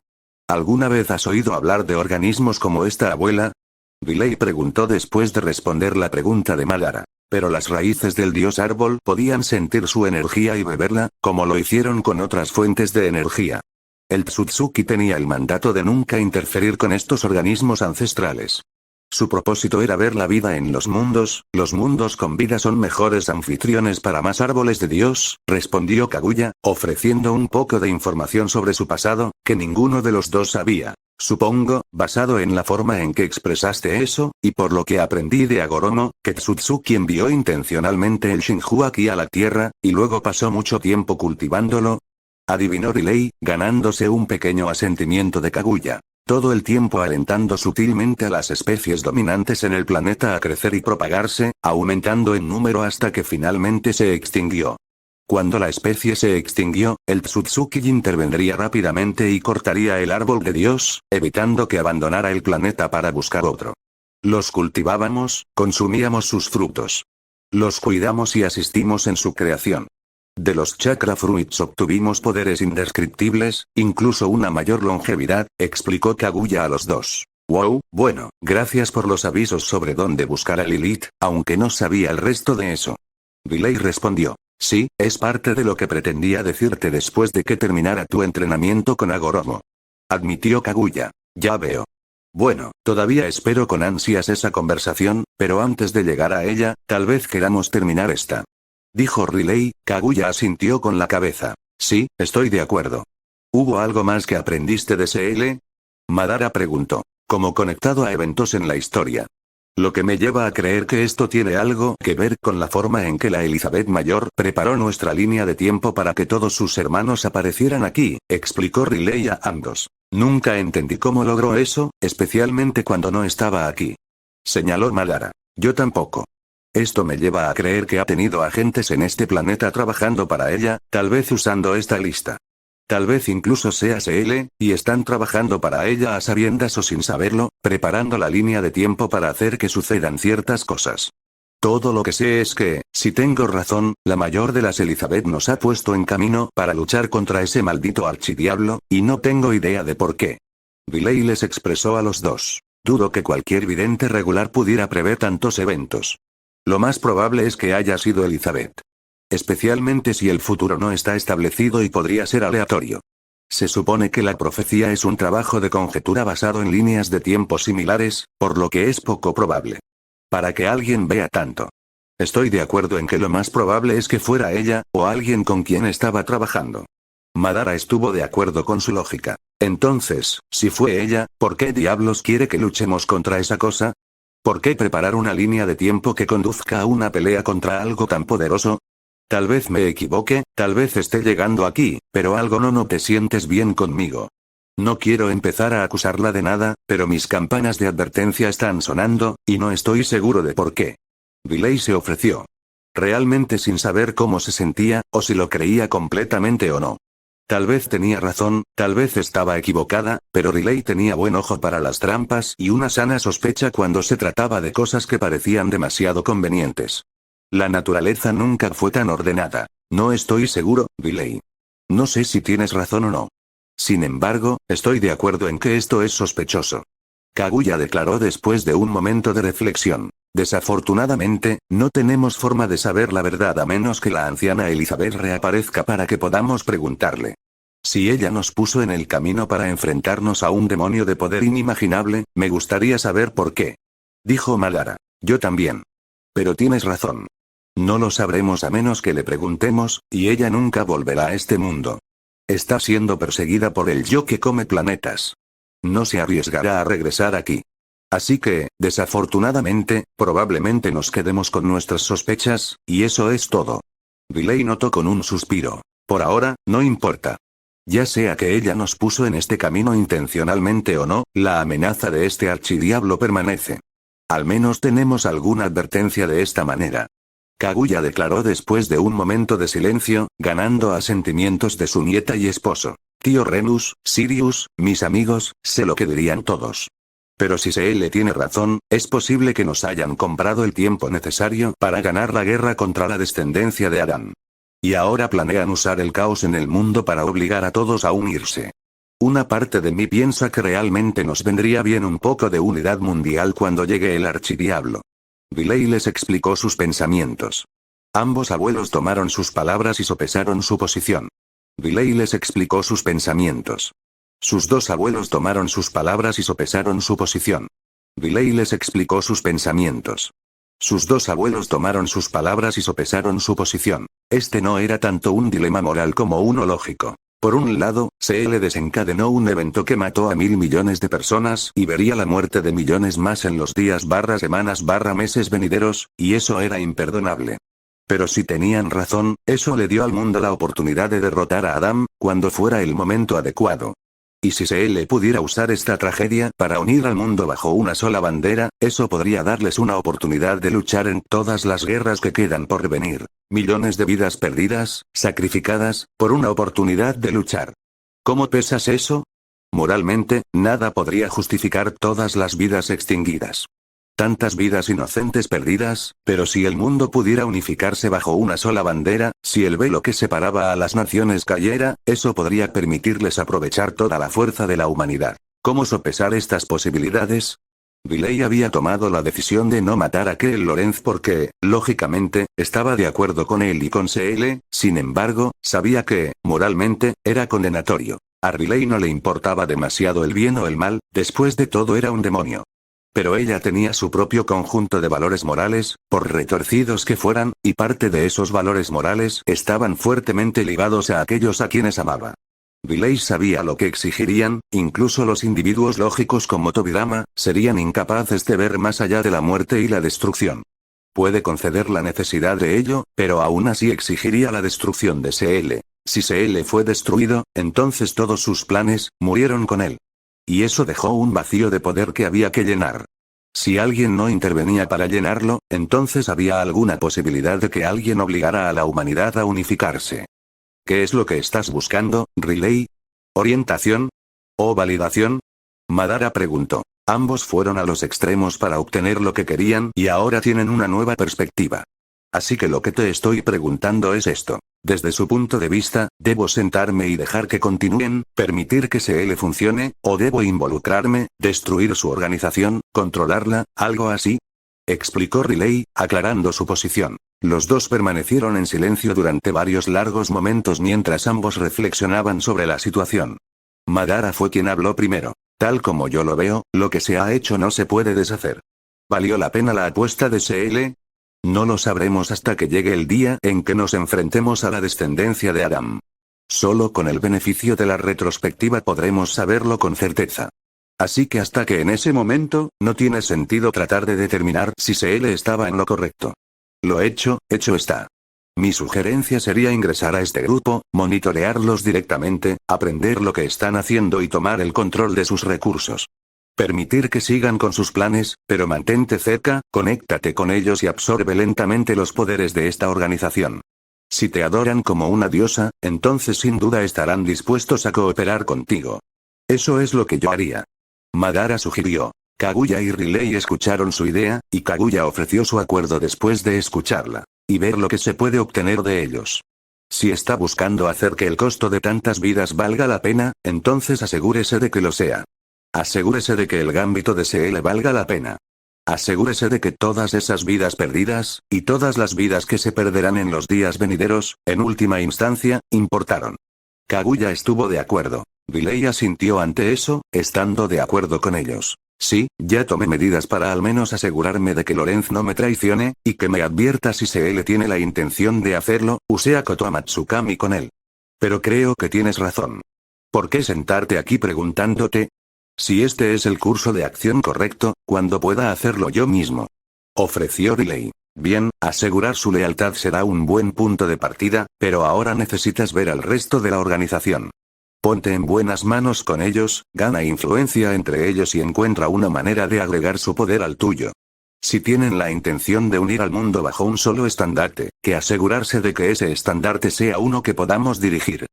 A: ¿Alguna vez has oído hablar de organismos como esta abuela? Riley preguntó después de responder la pregunta de Madara. Pero las raíces del dios árbol podían sentir su energía y beberla, como lo hicieron con otras fuentes de energía. El Tsutsuki tenía el mandato de nunca interferir con estos organismos ancestrales. Su propósito era ver la vida en los mundos con vida son mejores anfitriones para más árboles de Dios, respondió Kaguya, ofreciendo un poco de información sobre su pasado, que ninguno de los dos sabía. Supongo, basado en la forma en que expresaste eso, y por lo que aprendí de Agoromo, que Tsutsuki envió intencionalmente el Shinju aquí a la Tierra, y luego pasó mucho tiempo cultivándolo. Adivinó Riley, ganándose un pequeño asentimiento de Kaguya. Todo el tiempo alentando sutilmente a las especies dominantes en el planeta a crecer y propagarse, aumentando en número hasta que finalmente se extinguió. Cuando la especie se extinguió, el Tsutsuki intervendría rápidamente y cortaría el árbol de Dios, evitando que abandonara el planeta para buscar otro. Los cultivábamos, consumíamos sus frutos. Los cuidamos y asistimos en su creación. De los chakra fruits obtuvimos poderes indescriptibles, incluso una mayor longevidad, explicó Kaguya a los dos. Wow, bueno, gracias por los avisos sobre dónde buscar a Lilith, aunque no sabía el resto de eso. Riley respondió. Sí, es parte de lo que pretendía decirte después de que terminara tu entrenamiento con Agoromo. Admitió Kaguya. Ya veo. Bueno, todavía espero con ansias esa conversación, pero antes de llegar a ella, tal vez queramos terminar esta. Dijo Riley. Kaguya asintió con la cabeza. Sí, estoy de acuerdo. ¿Hubo algo más que aprendiste de CL? Madara preguntó. Como conectado a eventos en la historia. Lo que me lleva a creer que esto tiene algo que ver con la forma en que la Elizabeth Mayor preparó nuestra línea de tiempo para que todos sus hermanos aparecieran aquí, explicó Riley a ambos. Nunca entendí cómo logró eso, especialmente cuando no estaba aquí. Señaló Madara. Yo tampoco. Esto me lleva a creer que ha tenido agentes en este planeta trabajando para ella, tal vez usando esta lista. Tal vez incluso sea CL, y están trabajando para ella a sabiendas o sin saberlo, preparando la línea de tiempo para hacer que sucedan ciertas cosas. Todo lo que sé es que, si tengo razón, la mayor de las Elizabeth nos ha puesto en camino para luchar contra ese maldito archidiablo, y no tengo idea de por qué. Riley les expresó a los dos. Dudo que cualquier vidente regular pudiera prever tantos eventos. Lo más probable es que haya sido Elizabeth. Especialmente si el futuro no está establecido y podría ser aleatorio. Se supone que la profecía es un trabajo de conjetura basado en líneas de tiempo similares, por lo que es poco probable. Para que alguien vea tanto. Estoy de acuerdo en que lo más probable es que fuera ella, o alguien con quien estaba trabajando. Madara estuvo de acuerdo con su lógica. Entonces, si fue ella, ¿por qué diablos quiere que luchemos contra esa cosa? ¿Por qué preparar una línea de tiempo que conduzca a una pelea contra algo tan poderoso? Tal vez me equivoque, tal vez esté llegando aquí, pero algo no te sientes bien conmigo. No quiero empezar a acusarla de nada, pero mis campanas de advertencia están sonando, y no estoy seguro de por qué. Riley se ofreció. Realmente sin saber cómo se sentía, o si lo creía completamente o no. Tal vez tenía razón, tal vez estaba equivocada, pero Riley tenía buen ojo para las trampas y una sana sospecha cuando se trataba de cosas que parecían demasiado convenientes. La naturaleza nunca fue tan ordenada. No estoy seguro, Riley. No sé si tienes razón o no. Sin embargo, estoy de acuerdo en que esto es sospechoso. Kaguya declaró después de un momento de reflexión. Desafortunadamente, no tenemos forma de saber la verdad a menos que la anciana Elizabeth reaparezca para que podamos preguntarle. Si ella nos puso en el camino para enfrentarnos a un demonio de poder inimaginable, me gustaría saber por qué. Dijo Madara. Yo también. Pero tienes razón. No lo sabremos a menos que le preguntemos, y ella nunca volverá a este mundo. Está siendo perseguida por el yo que come planetas. No se arriesgará a regresar aquí. Así que, desafortunadamente, probablemente nos quedemos con nuestras sospechas, y eso es todo. Riley notó con un suspiro. Por ahora, no importa. Ya sea que ella nos puso en este camino intencionalmente o no, la amenaza de este archidiablo permanece. Al menos tenemos alguna advertencia de esta manera. Kaguya declaró después de un momento de silencio, ganando asentimientos de su nieta y esposo. Tío Renus, Sirius, mis amigos, sé lo que dirían todos. Pero si CL tiene razón, es posible que nos hayan comprado el tiempo necesario para ganar la guerra contra la descendencia de Adán. Y ahora planean usar el caos en el mundo para obligar a todos a unirse. Una parte de mí piensa que realmente nos vendría bien un poco de unidad mundial cuando llegue el archidiablo. Riley les explicó sus pensamientos. Ambos abuelos tomaron sus palabras y sopesaron su posición. Riley les explicó sus pensamientos. Sus dos abuelos tomaron sus palabras y sopesaron su posición. Riley les explicó sus pensamientos. Sus dos abuelos tomaron sus palabras y sopesaron su posición. Este no era tanto un dilema moral como uno lógico. Por un lado, CL desencadenó un evento que mató a 1.000 millones de personas y vería la muerte de millones más en los días semanas meses venideros, y eso era imperdonable. Pero si tenían razón, eso le dio al mundo la oportunidad de derrotar a Adam, cuando fuera el momento adecuado. Y si CL pudiera usar esta tragedia para unir al mundo bajo una sola bandera, eso podría darles una oportunidad de luchar en todas las guerras que quedan por venir. Millones de vidas perdidas, sacrificadas, por una oportunidad de luchar. ¿Cómo pesas eso? Moralmente, nada podría justificar todas las vidas extinguidas. Tantas vidas inocentes perdidas, pero si el mundo pudiera unificarse bajo una sola bandera, si el velo que separaba a las naciones cayera, eso podría permitirles aprovechar toda la fuerza de la humanidad. ¿Cómo sopesar estas posibilidades? Riley había tomado la decisión de no matar a Keel Lorenz porque, lógicamente, estaba de acuerdo con él y con CL, sin embargo, sabía que, moralmente, era condenatorio. A Riley no le importaba demasiado el bien o el mal, después de todo era un demonio. Pero ella tenía su propio conjunto de valores morales, por retorcidos que fueran, y parte de esos valores morales estaban fuertemente ligados a aquellos a quienes amaba. Riley sabía lo que exigirían, incluso los individuos lógicos como Tobirama, serían incapaces de ver más allá de la muerte y la destrucción. Puede conceder la necesidad de ello, pero aún así exigiría la destrucción de CL. Si CL fue destruido, entonces todos sus planes, murieron con él. Y eso dejó un vacío de poder que había que llenar. Si alguien no intervenía para llenarlo, entonces había alguna posibilidad de que alguien obligara a la humanidad a unificarse. ¿Qué es lo que estás buscando, Riley? ¿Orientación? ¿O validación? Madara preguntó. Ambos fueron a los extremos para obtener lo que querían y ahora tienen una nueva perspectiva. Así que lo que te estoy preguntando es esto. Desde su punto de vista, ¿debo sentarme y dejar que continúen, permitir que CL funcione, o debo involucrarme, destruir su organización, controlarla, algo así? Explicó Riley, aclarando su posición. Los dos permanecieron en silencio durante varios largos momentos mientras ambos reflexionaban sobre la situación. Madara fue quien habló primero. Tal como yo lo veo, lo que se ha hecho no se puede deshacer. ¿Valió la pena la apuesta de CL? No lo sabremos hasta que llegue el día en que nos enfrentemos a la descendencia de Adam. Solo con el beneficio de la retrospectiva podremos saberlo con certeza. Así que hasta que en ese momento, no tiene sentido tratar de determinar si CL estaba en lo correcto. Lo hecho está. Mi sugerencia sería ingresar a este grupo, monitorearlos directamente, aprender lo que están haciendo y tomar el control de sus recursos. Permitir que sigan con sus planes, pero mantente cerca, conéctate con ellos y absorbe lentamente los poderes de esta organización. Si te adoran como una diosa, entonces sin duda estarán dispuestos a cooperar contigo. Eso es lo que yo haría. Madara sugirió. Kaguya y Riley escucharon su idea, y Kaguya ofreció su acuerdo después de escucharla. y ver lo que se puede obtener de ellos. Si está buscando hacer que el costo de tantas vidas valga la pena, entonces asegúrese de que lo sea. Asegúrese de que el gambito de CL valga la pena. Asegúrese de que todas esas vidas perdidas, y todas las vidas que se perderán en los días venideros, en última instancia, importaron. Kaguya estuvo de acuerdo. Riley asintió ante eso, estando de acuerdo con ellos. Sí, ya tomé medidas para al menos asegurarme de que Lorenz no me traicione, y que me advierta si CL tiene la intención de hacerlo, usé a Kotoa Matsukami con él. Pero creo que tienes razón. ¿Por qué sentarte aquí preguntándote? Si este es el curso de acción correcto, cuando pueda hacerlo yo mismo. Ofreció Riley. Bien, asegurar su lealtad será un buen punto de partida, pero ahora necesitas ver al resto de la organización. Ponte en buenas manos con ellos, gana influencia entre ellos y encuentra una manera de agregar su poder al tuyo. Si tienen la intención de unir al mundo bajo un solo estandarte, que asegurarse de que ese estandarte sea uno que podamos dirigir.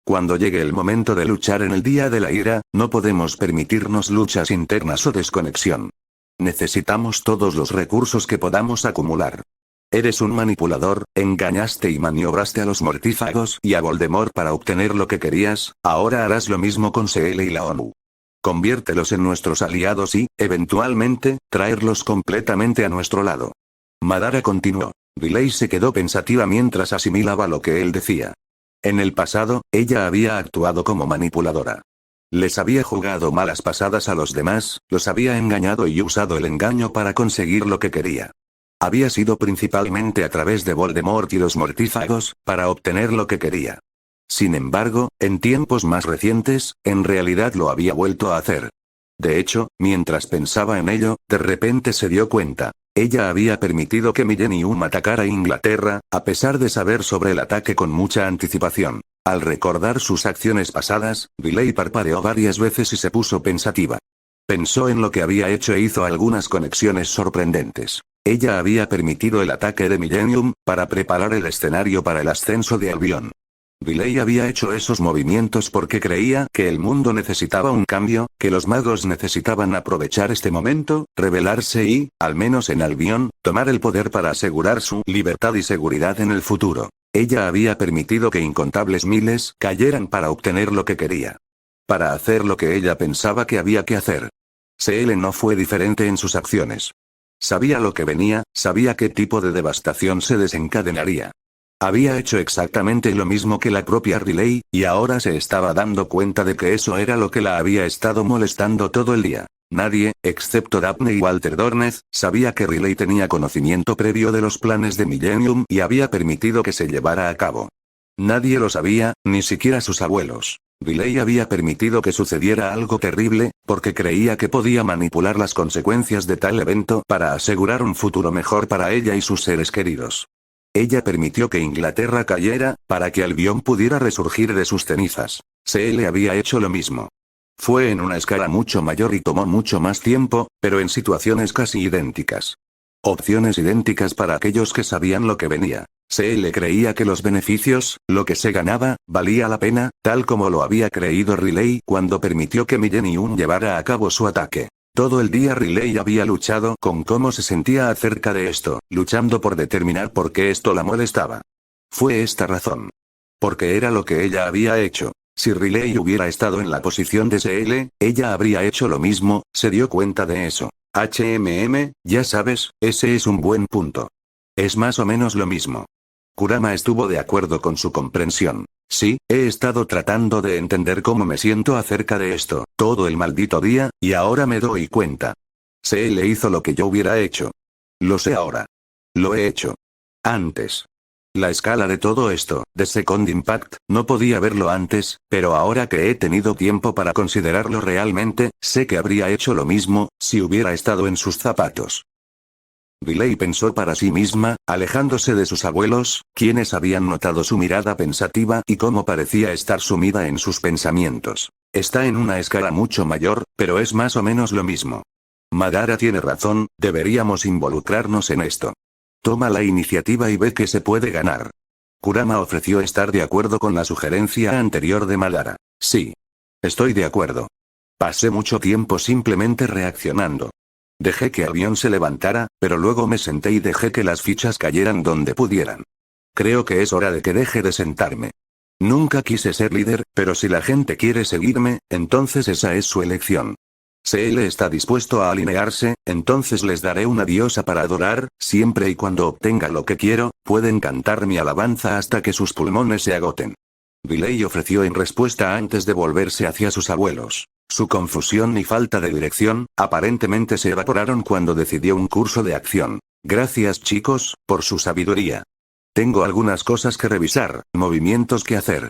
A: Cuando llegue el momento de luchar en el día de la ira, no podemos permitirnos luchas internas o desconexión. Necesitamos todos los recursos que podamos acumular. Eres un manipulador, engañaste y maniobraste a los mortífagos y a Voldemort para obtener lo que querías, ahora harás lo mismo con CL y la ONU. Conviértelos en nuestros aliados y, eventualmente, traerlos completamente a nuestro lado. Madara continuó. Riley se quedó pensativa mientras asimilaba lo que él decía. En el pasado, ella había actuado como manipuladora. Les había jugado malas pasadas a los demás, los había engañado y usado el engaño para conseguir lo que quería. Había sido principalmente a través de Voldemort y los mortífagos, para obtener lo que quería. Sin embargo, en tiempos más recientes, en realidad lo había vuelto a hacer. De hecho, mientras pensaba en ello, de repente se dio cuenta. Ella había permitido que Millennium atacara a Inglaterra, a pesar de saber sobre el ataque con mucha anticipación. Al recordar sus acciones pasadas, Riley parpadeó varias veces y se puso pensativa. Pensó en lo que había hecho e hizo algunas conexiones sorprendentes. Ella había permitido el ataque de Millennium, para preparar el escenario para el ascenso de Albion. Riley había hecho esos movimientos porque creía que el mundo necesitaba un cambio, que los magos necesitaban aprovechar este momento, rebelarse y, al menos en Albion, tomar el poder para asegurar su libertad y seguridad en el futuro. Ella había permitido que incontables miles cayeran para obtener lo que quería. Para hacer lo que ella pensaba que había que hacer. CL no fue diferente en sus acciones. Sabía lo que venía, sabía qué tipo de devastación se desencadenaría. Había hecho exactamente lo mismo que la propia Riley, y ahora se estaba dando cuenta de que eso era lo que la había estado molestando todo el día. Nadie, excepto Daphne y Walter Dornez, sabía que Riley tenía conocimiento previo de los planes de Millennium y había permitido que se llevara a cabo. Nadie lo sabía, ni siquiera sus abuelos. Riley había permitido que sucediera algo terrible, porque creía que podía manipular las consecuencias de tal evento para asegurar un futuro mejor para ella y sus seres queridos. Ella permitió que Inglaterra cayera, para que Albion pudiera resurgir de sus cenizas. CL había hecho lo mismo. Fue en una escala mucho mayor y tomó mucho más tiempo, pero en situaciones casi idénticas. Opciones idénticas para aquellos que sabían lo que venía. CL creía que los beneficios, lo que se ganaba, valía la pena, tal como lo había creído Riley cuando permitió que Millennium llevara a cabo su ataque. Todo el día Riley había luchado con cómo se sentía acerca de esto, luchando por determinar por qué esto la molestaba. Fue esta razón. Porque era lo que ella había hecho. Si Riley hubiera estado en la posición de CL, ella habría hecho lo mismo, se dio cuenta de eso. Ya sabes, ese es un buen punto. Es más o menos lo mismo. Kurama estuvo de acuerdo con su comprensión. Sí, he estado tratando de entender cómo me siento acerca de esto, todo el maldito día, y ahora me doy cuenta. CL hizo lo que yo hubiera hecho. Lo sé ahora. Lo he hecho. Antes. La escala de todo esto, de Second Impact, no podía verlo antes, pero ahora que he tenido tiempo para considerarlo realmente, sé que habría hecho lo mismo, si hubiera estado en sus zapatos. Riley pensó para sí misma, alejándose de sus abuelos, quienes habían notado su mirada pensativa y cómo parecía estar sumida en sus pensamientos. Está en una escala mucho mayor, pero es más o menos lo mismo. Madara tiene razón, deberíamos involucrarnos en esto. Toma la iniciativa y ve que se puede ganar. Kurama ofreció estar de acuerdo con la sugerencia anterior de Madara. Sí. Estoy de acuerdo. Pasé mucho tiempo simplemente reaccionando. Dejé que Albion se levantara, pero luego me senté y dejé que las fichas cayeran donde pudieran. Creo que es hora de que deje de sentarme. Nunca quise ser líder, pero si la gente quiere seguirme, entonces esa es su elección. Si él está dispuesto a alinearse, entonces les daré una diosa para adorar, siempre y cuando obtenga lo que quiero, pueden cantar mi alabanza hasta que sus pulmones se agoten. Riley ofreció en respuesta antes de volverse hacia sus abuelos. Su confusión y falta de dirección, aparentemente se evaporaron cuando decidió un curso de acción. Gracias chicos, por su sabiduría. Tengo algunas cosas que revisar, movimientos que hacer.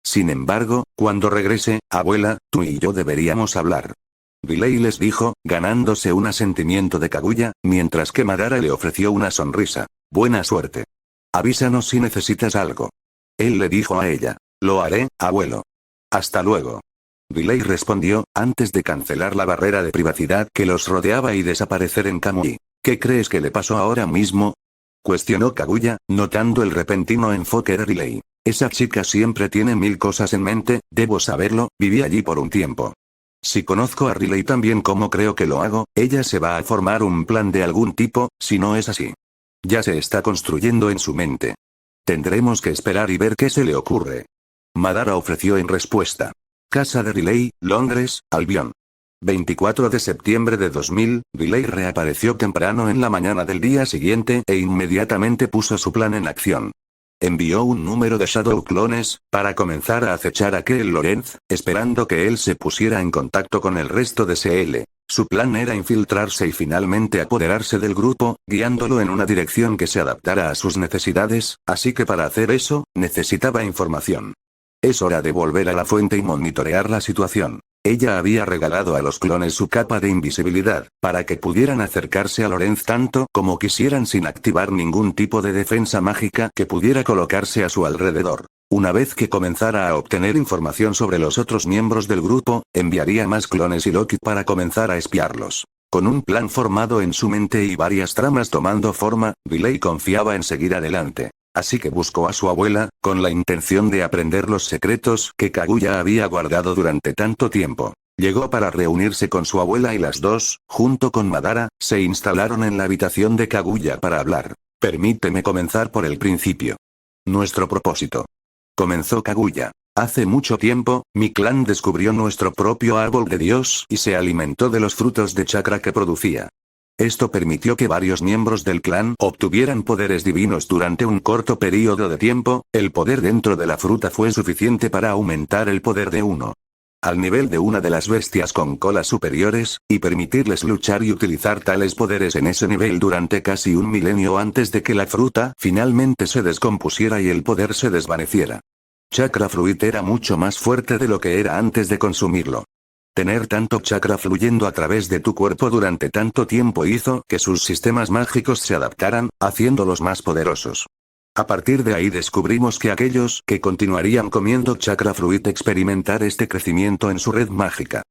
A: Sin embargo, cuando regrese, abuela, tú y yo deberíamos hablar. Riley les dijo, ganándose un asentimiento de Kaguya, mientras que Madara le ofreció una sonrisa. Buena suerte. Avísanos si necesitas algo. Él le dijo a ella. Lo haré, abuelo. Hasta luego. Riley respondió, antes de cancelar la barrera de privacidad que los rodeaba y desaparecer en Kamui. ¿Qué crees que le pasó ahora mismo? Cuestionó Kaguya, notando el repentino enfoque de Riley. Esa chica siempre tiene mil cosas en mente, debo saberlo, viví allí por un tiempo. Si conozco a Riley tan bien como creo que lo hago, ella se va a formar un plan de algún tipo, si no es así. Ya se está construyendo en su mente. Tendremos que esperar y ver qué se le ocurre. Madara ofreció en respuesta. Casa de Riley, Londres, Albion. 24 de septiembre de 2000, Riley reapareció temprano en la mañana del día siguiente e inmediatamente puso su plan en acción. Envió un número de Shadow Clones, para comenzar a acechar a Keel Lorenz, esperando que él se pusiera en contacto con el resto de CL. Su plan era infiltrarse y finalmente apoderarse del grupo, guiándolo en una dirección que se adaptara a sus necesidades, así que para hacer eso, necesitaba información. Es hora de volver a la fuente y monitorear la situación. Ella había regalado a los clones su capa de invisibilidad, para que pudieran acercarse a Lorenz tanto como quisieran sin activar ningún tipo de defensa mágica que pudiera colocarse a su alrededor. Una vez que comenzara a obtener información sobre los otros miembros del grupo, enviaría más clones y Loki para comenzar a espiarlos. Con un plan formado en su mente y varias tramas tomando forma, Riley confiaba en seguir adelante. Así que buscó a su abuela, con la intención de aprender los secretos que Kaguya había guardado durante tanto tiempo. Llegó para reunirse con su abuela y las dos, junto con Madara, se instalaron en la habitación de Kaguya para hablar. Permíteme comenzar por el principio. Nuestro propósito. Comenzó Kaguya. Hace mucho tiempo, mi clan descubrió nuestro propio árbol de Dios y se alimentó de los frutos de chakra que producía. Esto permitió que varios miembros del clan obtuvieran poderes divinos durante un corto periodo de tiempo, el poder dentro de la fruta fue suficiente para aumentar el poder de uno. Al nivel de una de las bestias con colas superiores, y permitirles luchar y utilizar tales poderes en ese nivel durante casi un milenio antes de que la fruta finalmente se descompusiera y el poder se desvaneciera. Chakra Fruit era mucho más fuerte de lo que era antes de consumirlo. Tener tanto chakra fluyendo a través de tu cuerpo durante tanto tiempo hizo que sus sistemas mágicos se adaptaran, haciéndolos más poderosos. A partir de ahí descubrimos que aquellos que continuarían comiendo chakra fruit experimentar este crecimiento en su red mágica.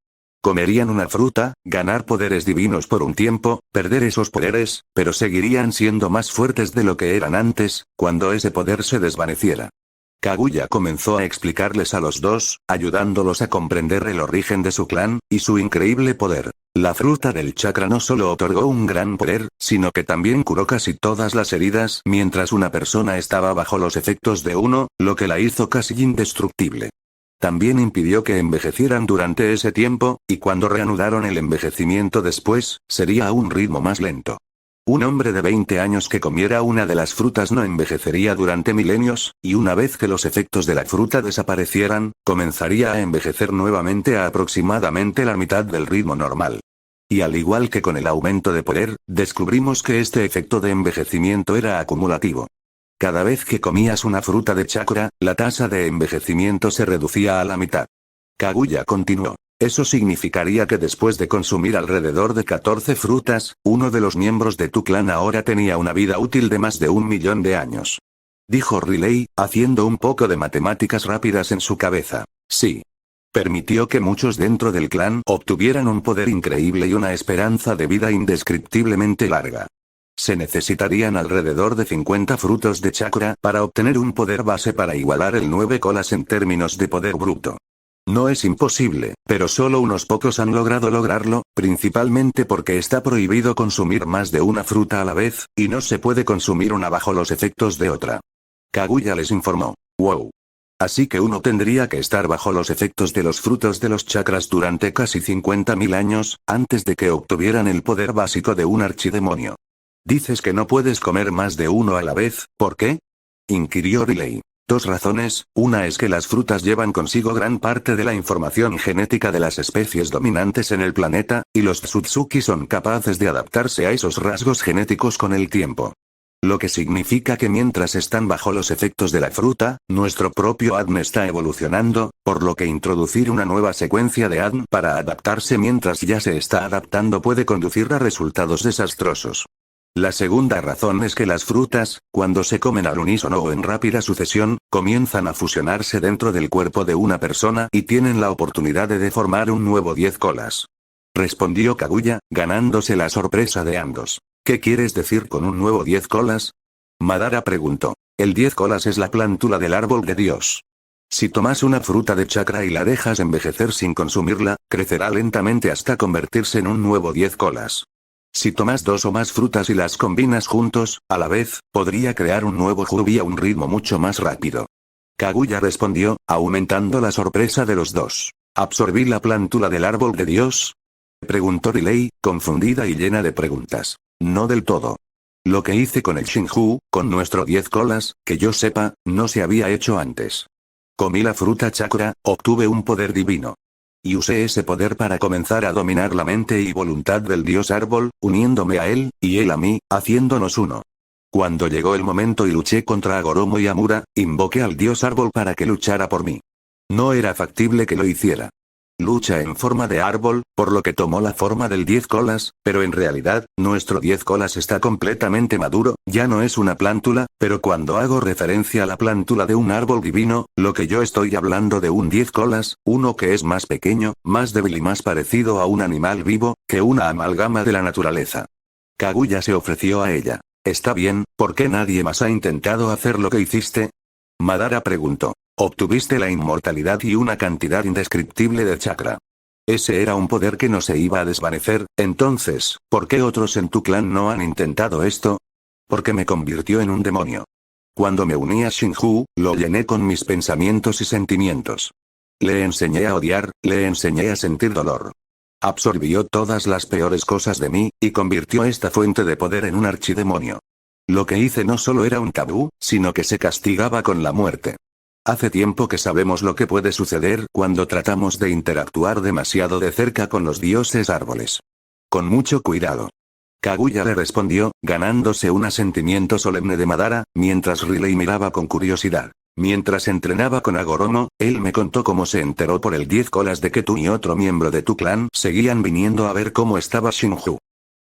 A: Comerían una fruta, ganar poderes divinos por un tiempo, perder esos poderes, pero seguirían siendo más fuertes de lo que eran antes, cuando ese poder se desvaneciera. Kaguya comenzó a explicarles a los dos, ayudándolos a comprender el origen de su clan, y su increíble poder. La fruta del chakra no solo otorgó un gran poder, sino que también curó casi todas las heridas mientras una persona estaba bajo los efectos de uno, lo que la hizo casi indestructible. También impidió que envejecieran durante ese tiempo, y cuando reanudaron el envejecimiento después, sería a un ritmo más lento. Un hombre de 20 años que comiera una de las frutas no envejecería durante milenios, y una vez que los efectos de la fruta desaparecieran, comenzaría a envejecer nuevamente a aproximadamente la mitad del ritmo normal. Y al igual que con el aumento de poder, descubrimos que este efecto de envejecimiento era acumulativo. Cada vez que comías una fruta de chakra, la tasa de envejecimiento se reducía a la mitad. Kaguya continuó. Eso significaría que después de consumir alrededor de 14 frutas, uno de los miembros de tu clan ahora tenía una vida útil de más de 1.000.000 de años. Dijo Riley, haciendo un poco de matemáticas rápidas en su cabeza. Sí. Permitió que muchos dentro del clan obtuvieran un poder increíble y una esperanza de vida indescriptiblemente larga. Se necesitarían alrededor de 50 frutos de chakra para obtener un poder base para igualar el 9 colas en términos de poder bruto. No es imposible, pero solo unos pocos han logrado lograrlo, principalmente porque está prohibido consumir más de una fruta a la vez, y no se puede consumir una bajo los efectos de otra. Kaguya les informó. Wow. Así que uno tendría que estar bajo los efectos de los frutos de los chakras durante casi 50.000 años, antes de que obtuvieran el poder básico de un archidemonio. Dices que no puedes comer más de uno a la vez, ¿por qué? Inquirió Riley. Dos razones, una es que las frutas llevan consigo gran parte de la información genética de las especies dominantes en el planeta, y los Tsutsuki son capaces de adaptarse a esos rasgos genéticos con el tiempo. Lo que significa que mientras están bajo los efectos de la fruta, nuestro propio ADN está evolucionando, por lo que introducir una nueva secuencia de ADN para adaptarse mientras ya se está adaptando puede conducir a resultados desastrosos. La segunda razón es que las frutas, cuando se comen al unísono o en rápida sucesión, comienzan a fusionarse dentro del cuerpo de una persona y tienen la oportunidad de formar un nuevo 10 colas. Respondió Kaguya, ganándose la sorpresa de ambos. ¿Qué quieres decir con un nuevo 10 colas? Madara preguntó. El 10 colas es la plántula del árbol de Dios. Si tomas una fruta de chakra y la dejas envejecer sin consumirla, crecerá lentamente hasta convertirse en un nuevo 10 colas. Si tomas dos o más frutas y las combinas juntos, a la vez, podría crear un nuevo Jubi a un ritmo mucho más rápido. Kaguya respondió, aumentando la sorpresa de los dos. ¿Absorbí la plántula del árbol de Dios? Preguntó Riley, confundida y llena de preguntas. No del todo. Lo que hice con el Shinju, con nuestro 10 colas, que yo sepa, no se había hecho antes. Comí la fruta chakra, obtuve un poder divino. Y usé ese poder para comenzar a dominar la mente y voluntad del dios árbol, uniéndome a él, y él a mí, haciéndonos uno. Cuando llegó el momento y luché contra Agoromo y Amura, invoqué al dios árbol para que luchara por mí. No era factible que lo hiciera. Lucha en forma de árbol, por lo que tomó la forma del 10 colas, pero en realidad, nuestro 10 colas está completamente maduro, ya no es una plántula, pero cuando hago referencia a la plántula de un árbol divino, lo que yo estoy hablando de un 10 colas, uno que es más pequeño, más débil y más parecido a un animal vivo, que una amalgama de la naturaleza. Kaguya se ofreció a ella. Está bien, ¿por qué nadie más ha intentado hacer lo que hiciste? Madara preguntó. Obtuviste la inmortalidad y una cantidad indescriptible de chakra. Ese era un poder que no se iba a desvanecer, entonces, ¿por qué otros en tu clan no han intentado esto? Porque me convirtió en un demonio. Cuando me uní a Shinju, lo llené con mis pensamientos y sentimientos. Le enseñé a odiar, le enseñé a sentir dolor. Absorbió todas las peores cosas de mí, y convirtió esta fuente de poder en un archidemonio. Lo que hice no solo era un tabú, sino que se castigaba con la muerte. Hace tiempo que sabemos lo que puede suceder cuando tratamos de interactuar demasiado de cerca con los dioses árboles. Con mucho cuidado. Kaguya le respondió, ganándose un asentimiento solemne de Madara, mientras Riley miraba con curiosidad. Mientras entrenaba con Agoromo, él me contó cómo se enteró por el 10 colas de que tú y otro miembro de tu clan seguían viniendo a ver cómo estaba Shinju.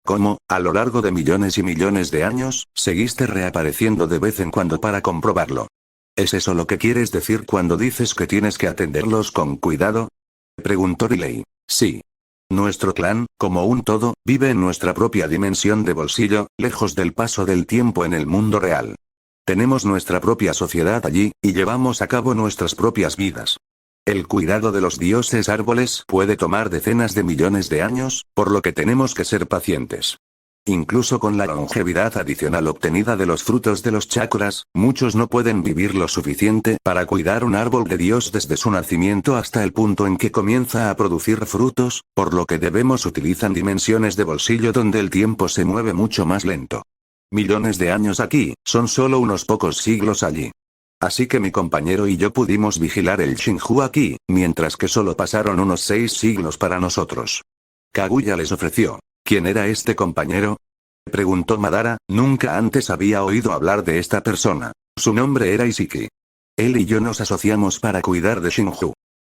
A: Cómo, a lo largo de millones y millones de años, seguiste reapareciendo de vez en cuando para comprobarlo. ¿Es eso lo que quieres decir cuando dices que tienes que atenderlos con cuidado? Preguntó Riley. Sí. Nuestro clan, como un todo, vive en nuestra propia dimensión de bolsillo, lejos del paso del tiempo en el mundo real. Tenemos nuestra propia sociedad allí, y llevamos a cabo nuestras propias vidas. El cuidado de los dioses árboles puede tomar decenas de millones de años, por lo que tenemos que ser pacientes. Incluso con la longevidad adicional obtenida de los frutos de los chakras, muchos no pueden vivir lo suficiente para cuidar un árbol de Dios desde su nacimiento hasta el punto en que comienza a producir frutos, por lo que debemos utilizar dimensiones de bolsillo donde el tiempo se mueve mucho más lento. Millones de años aquí, son solo unos pocos siglos allí. Así que mi compañero y yo pudimos vigilar el Shinju aquí, mientras que solo pasaron unos 6 siglos para nosotros. Kaguya les ofreció. ¿Quién era este compañero? Preguntó Madara, nunca antes había oído hablar de esta persona. Su nombre era Isiki. Él y yo nos asociamos para cuidar de Shinju.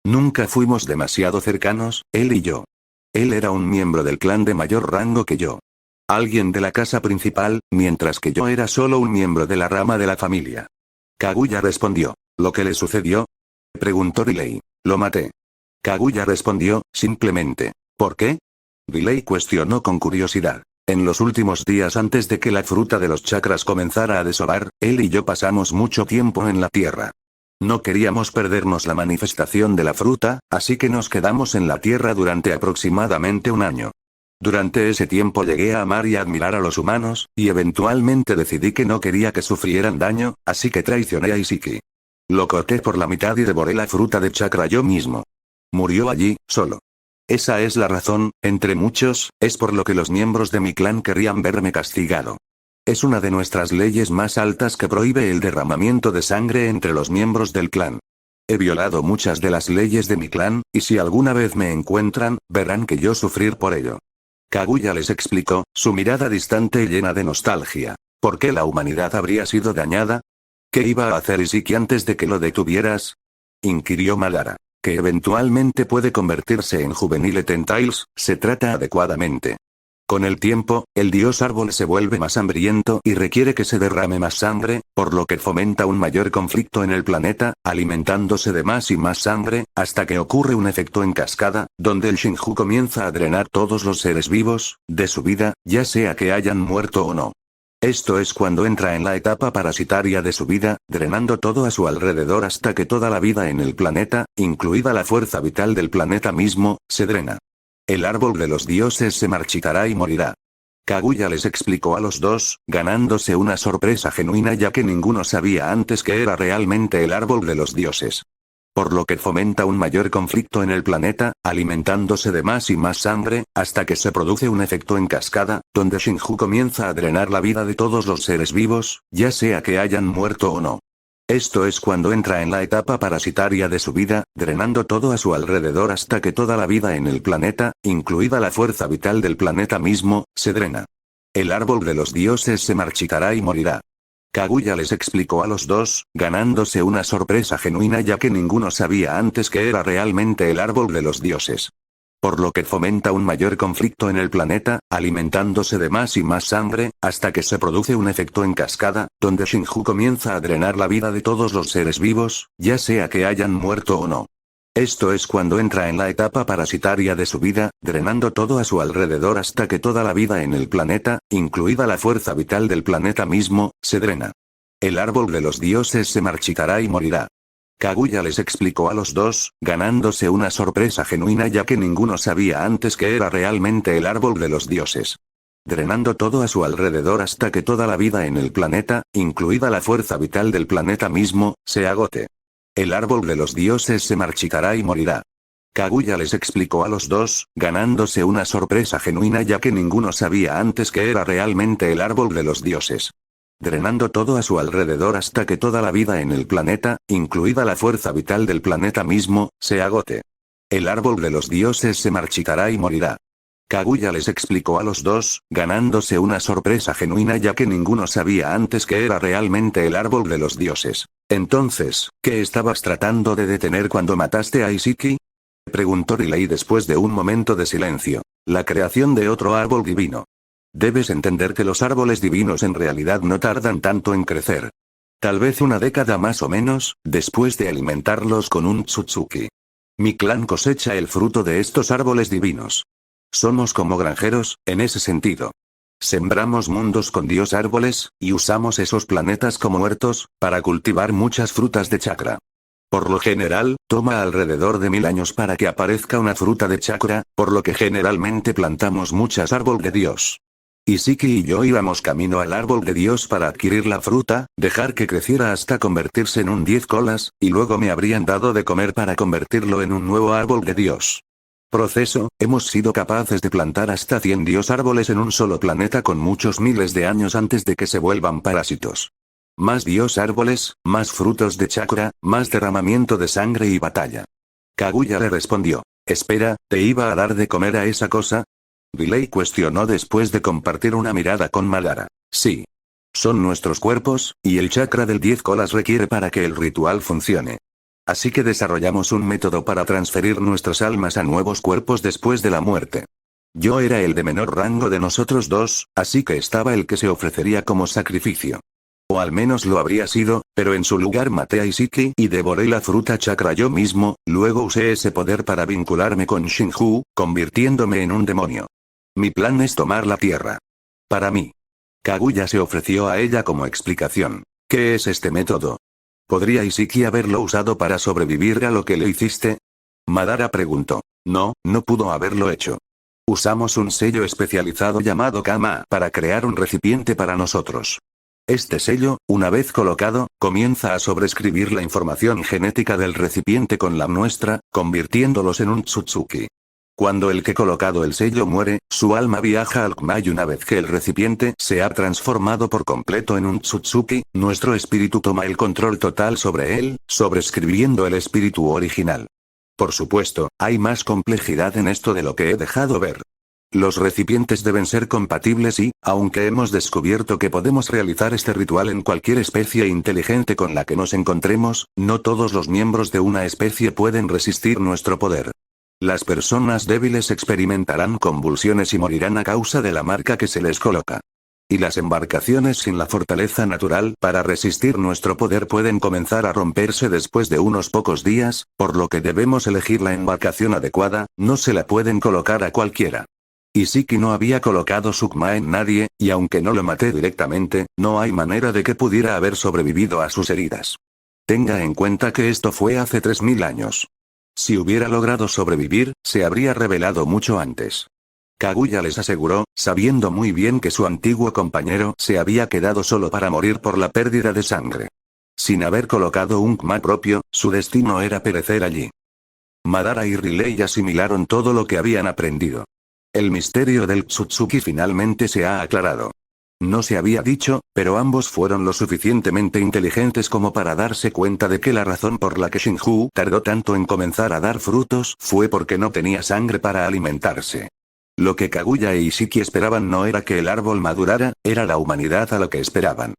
A: Nunca fuimos demasiado cercanos, él y yo. Él era un miembro del clan de mayor rango que yo. Alguien de la casa principal, mientras que yo era solo un miembro de la rama de la familia. Kaguya respondió. ¿Lo que le sucedió? Preguntó Riley. Lo maté. Kaguya respondió, simplemente. ¿Por qué? Riley cuestionó con curiosidad. En los últimos días antes de que la fruta de los chakras comenzara a desovar, él y yo pasamos mucho tiempo en la tierra. No queríamos perdernos la manifestación de la fruta, así que nos quedamos en la Tierra durante aproximadamente un año. Durante ese tiempo llegué a amar y admirar a los humanos, y eventualmente decidí que no quería que sufrieran daño, así que traicioné a Isiki. Lo corté por la mitad y devoré la fruta de chakra yo mismo. Murió allí, solo. Esa es la razón, entre muchos, es por lo que los miembros de mi clan querrían verme castigado. Es una de nuestras leyes más altas que prohíbe el derramamiento de sangre entre los miembros del clan. He violado muchas de las leyes de mi clan, y si alguna vez me encuentran, verán que yo sufrir por ello. Kaguya les explicó, su mirada distante y llena de nostalgia. ¿Por qué la humanidad habría sido dañada? ¿Qué iba a hacer Isiki antes de que lo detuvieras? Inquirió Madara. Que eventualmente puede convertirse en juvenil Tentails, se trata adecuadamente. Con el tiempo, el dios árbol se vuelve más hambriento y requiere que se derrame más sangre, por lo que fomenta un mayor conflicto en el planeta, alimentándose de más y más sangre, hasta que ocurre un efecto en cascada, donde el Shinju comienza a drenar todos los seres vivos, de su vida, ya sea que hayan muerto o no. Esto es cuando entra en la etapa parasitaria de su vida, drenando todo a su alrededor hasta que toda la vida en el planeta, incluida la fuerza vital del planeta mismo, se drena. El árbol de los dioses se marchitará y morirá. Kaguya les explicó a los dos, ganándose una sorpresa genuina ya que ninguno sabía antes que era realmente el árbol de los dioses. Por lo que fomenta un mayor conflicto en el planeta, alimentándose de más y más sangre, hasta que se produce un efecto en cascada, donde Shinju comienza a drenar la vida de todos los seres vivos, ya sea que hayan muerto o no. Esto es cuando entra en la etapa parasitaria de su vida, drenando todo a su alrededor hasta que toda la vida en el planeta, incluida la fuerza vital del planeta mismo, se drena. El árbol de los dioses se marchitará y morirá. Kaguya les explicó a los dos, ganándose una sorpresa genuina ya que ninguno sabía antes que era realmente el árbol de los dioses. Por lo que fomenta un mayor conflicto en el planeta, alimentándose de más y más sangre, hasta que se produce un efecto en cascada, donde Shinju comienza a drenar la vida de todos los seres vivos, ya sea que hayan muerto o no. Esto es cuando entra en la etapa parasitaria de su vida, drenando todo a su alrededor hasta que toda la vida en el planeta, incluida la fuerza vital del planeta mismo, se drena. El árbol de los dioses se marchitará y morirá. Kaguya les explicó a los dos, ganándose una sorpresa genuina ya que ninguno sabía antes que era realmente el árbol de los dioses. Drenando todo a su alrededor hasta que toda la vida en el planeta, incluida la fuerza vital del planeta mismo, se agote. El árbol de los dioses se marchitará y morirá. Kaguya les explicó a los dos, ganándose una sorpresa genuina ya que ninguno sabía antes que era realmente el árbol de los dioses. Drenando todo a su alrededor hasta que toda la vida en el planeta, incluida la fuerza vital del planeta mismo, se agote. El árbol de los dioses se marchitará y morirá. Kaguya les explicó a los dos, ganándose una sorpresa genuina ya que ninguno sabía antes que era realmente el árbol de los dioses. Entonces, ¿qué estabas tratando de detener cuando mataste a Isiki? Preguntó Riley después de un momento de silencio. La creación de otro árbol divino. Debes entender que los árboles divinos en realidad no tardan tanto en crecer. Tal vez una década más o menos, después de alimentarlos con un Tsutsuki. Mi clan cosecha el fruto de estos árboles divinos. Somos como granjeros, en ese sentido. Sembramos mundos con dios árboles, y usamos esos planetas como huertos, para cultivar muchas frutas de chakra. Por lo general, toma alrededor de 1000 años para que aparezca una fruta de chakra, por lo que generalmente plantamos muchas árbol de dios. Isiki y yo íbamos camino al árbol de Dios para adquirir la fruta, dejar que creciera hasta convertirse en un 10 colas, y luego me habrían dado de comer para convertirlo en un nuevo árbol de Dios. Proceso, hemos sido capaces de plantar hasta 100 dios árboles en un solo planeta con muchos miles de años antes de que se vuelvan parásitos. Más dios árboles, más frutos de chakra, más derramamiento de sangre y batalla. Kaguya le respondió. Espera, ¿te iba a dar de comer a esa cosa? Riley cuestionó después de compartir una mirada con Madara. Sí. Son nuestros cuerpos, y el chakra del 10 colas requiere para que el ritual funcione. Así que desarrollamos un método para transferir nuestras almas a nuevos cuerpos después de la muerte. Yo era el de menor rango de nosotros dos, así que estaba el que se ofrecería como sacrificio. O al menos lo habría sido, pero en su lugar maté a Isiki y devoré la fruta chakra yo mismo, luego usé ese poder para vincularme con Shinju, convirtiéndome en un demonio. Mi plan es tomar la tierra. Para mí. Kaguya se ofreció a ella como explicación. ¿Qué es este método? ¿Podría Isiki haberlo usado para sobrevivir a lo que le hiciste? Madara preguntó. No, no pudo haberlo hecho. Usamos un sello especializado llamado Kama para crear un recipiente para nosotros. Este sello, una vez colocado, comienza a sobreescribir la información genética del recipiente con la nuestra, convirtiéndolos en un Tsutsuki. Cuando el que colocado el sello muere, su alma viaja al Kama y una vez que el recipiente se ha transformado por completo en un Tsutsuki, nuestro espíritu toma el control total sobre él, sobreescribiendo el espíritu original. Por supuesto, hay más complejidad en esto de lo que he dejado ver. Los recipientes deben ser compatibles y, aunque hemos descubierto que podemos realizar este ritual en cualquier especie inteligente con la que nos encontremos, no todos los miembros de una especie pueden resistir nuestro poder. Las personas débiles experimentarán convulsiones y morirán a causa de la marca que se les coloca. Y las embarcaciones sin la fortaleza natural para resistir nuestro poder pueden comenzar a romperse después de unos pocos días, por lo que debemos elegir la embarcación adecuada, no se la pueden colocar a cualquiera. Isiki no había colocado su Kama en nadie, y aunque no lo maté directamente, no hay manera de que pudiera haber sobrevivido a sus heridas. Tenga en cuenta que esto fue hace 3000 años. Si hubiera logrado sobrevivir, se habría revelado mucho antes. Kaguya les aseguró, sabiendo muy bien que su antiguo compañero se había quedado solo para morir por la pérdida de sangre. Sin haber colocado un Kama propio, su destino era perecer allí. Madara y Riley asimilaron todo lo que habían aprendido. El misterio del Tsutsuki finalmente se ha aclarado. No se había dicho, pero ambos fueron lo suficientemente inteligentes como para darse cuenta de que la razón por la que Shinju tardó tanto en comenzar a dar frutos fue porque no tenía sangre para alimentarse. Lo que Kaguya e Isiki esperaban no era que el árbol madurara, era la humanidad a lo que esperaban.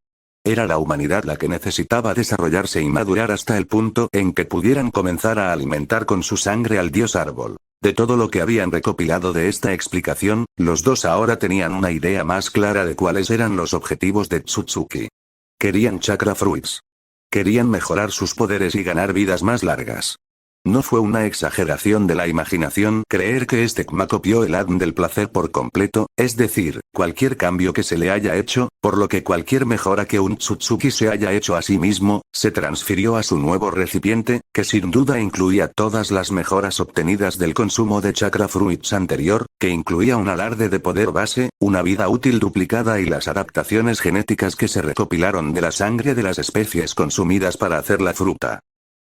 A: Era la humanidad la que necesitaba desarrollarse y madurar hasta el punto en que pudieran comenzar a alimentar con su sangre al dios árbol. De todo lo que habían recopilado de esta explicación, los dos ahora tenían una idea más clara de cuáles eran los objetivos de Tsutsuki. Querían chakra fruits. Querían mejorar sus poderes y ganar vidas más largas. No fue una exageración de la imaginación creer que este Kama copió el ADN del placer por completo, es decir, cualquier cambio que se le haya hecho, por lo que cualquier mejora que un Tsutsuki se haya hecho a sí mismo, se transfirió a su nuevo recipiente, que sin duda incluía todas las mejoras obtenidas del consumo de chakra fruits anterior, que incluía un alarde de poder base, una vida útil duplicada y las adaptaciones genéticas que se recopilaron de la sangre de las especies consumidas para hacer la fruta.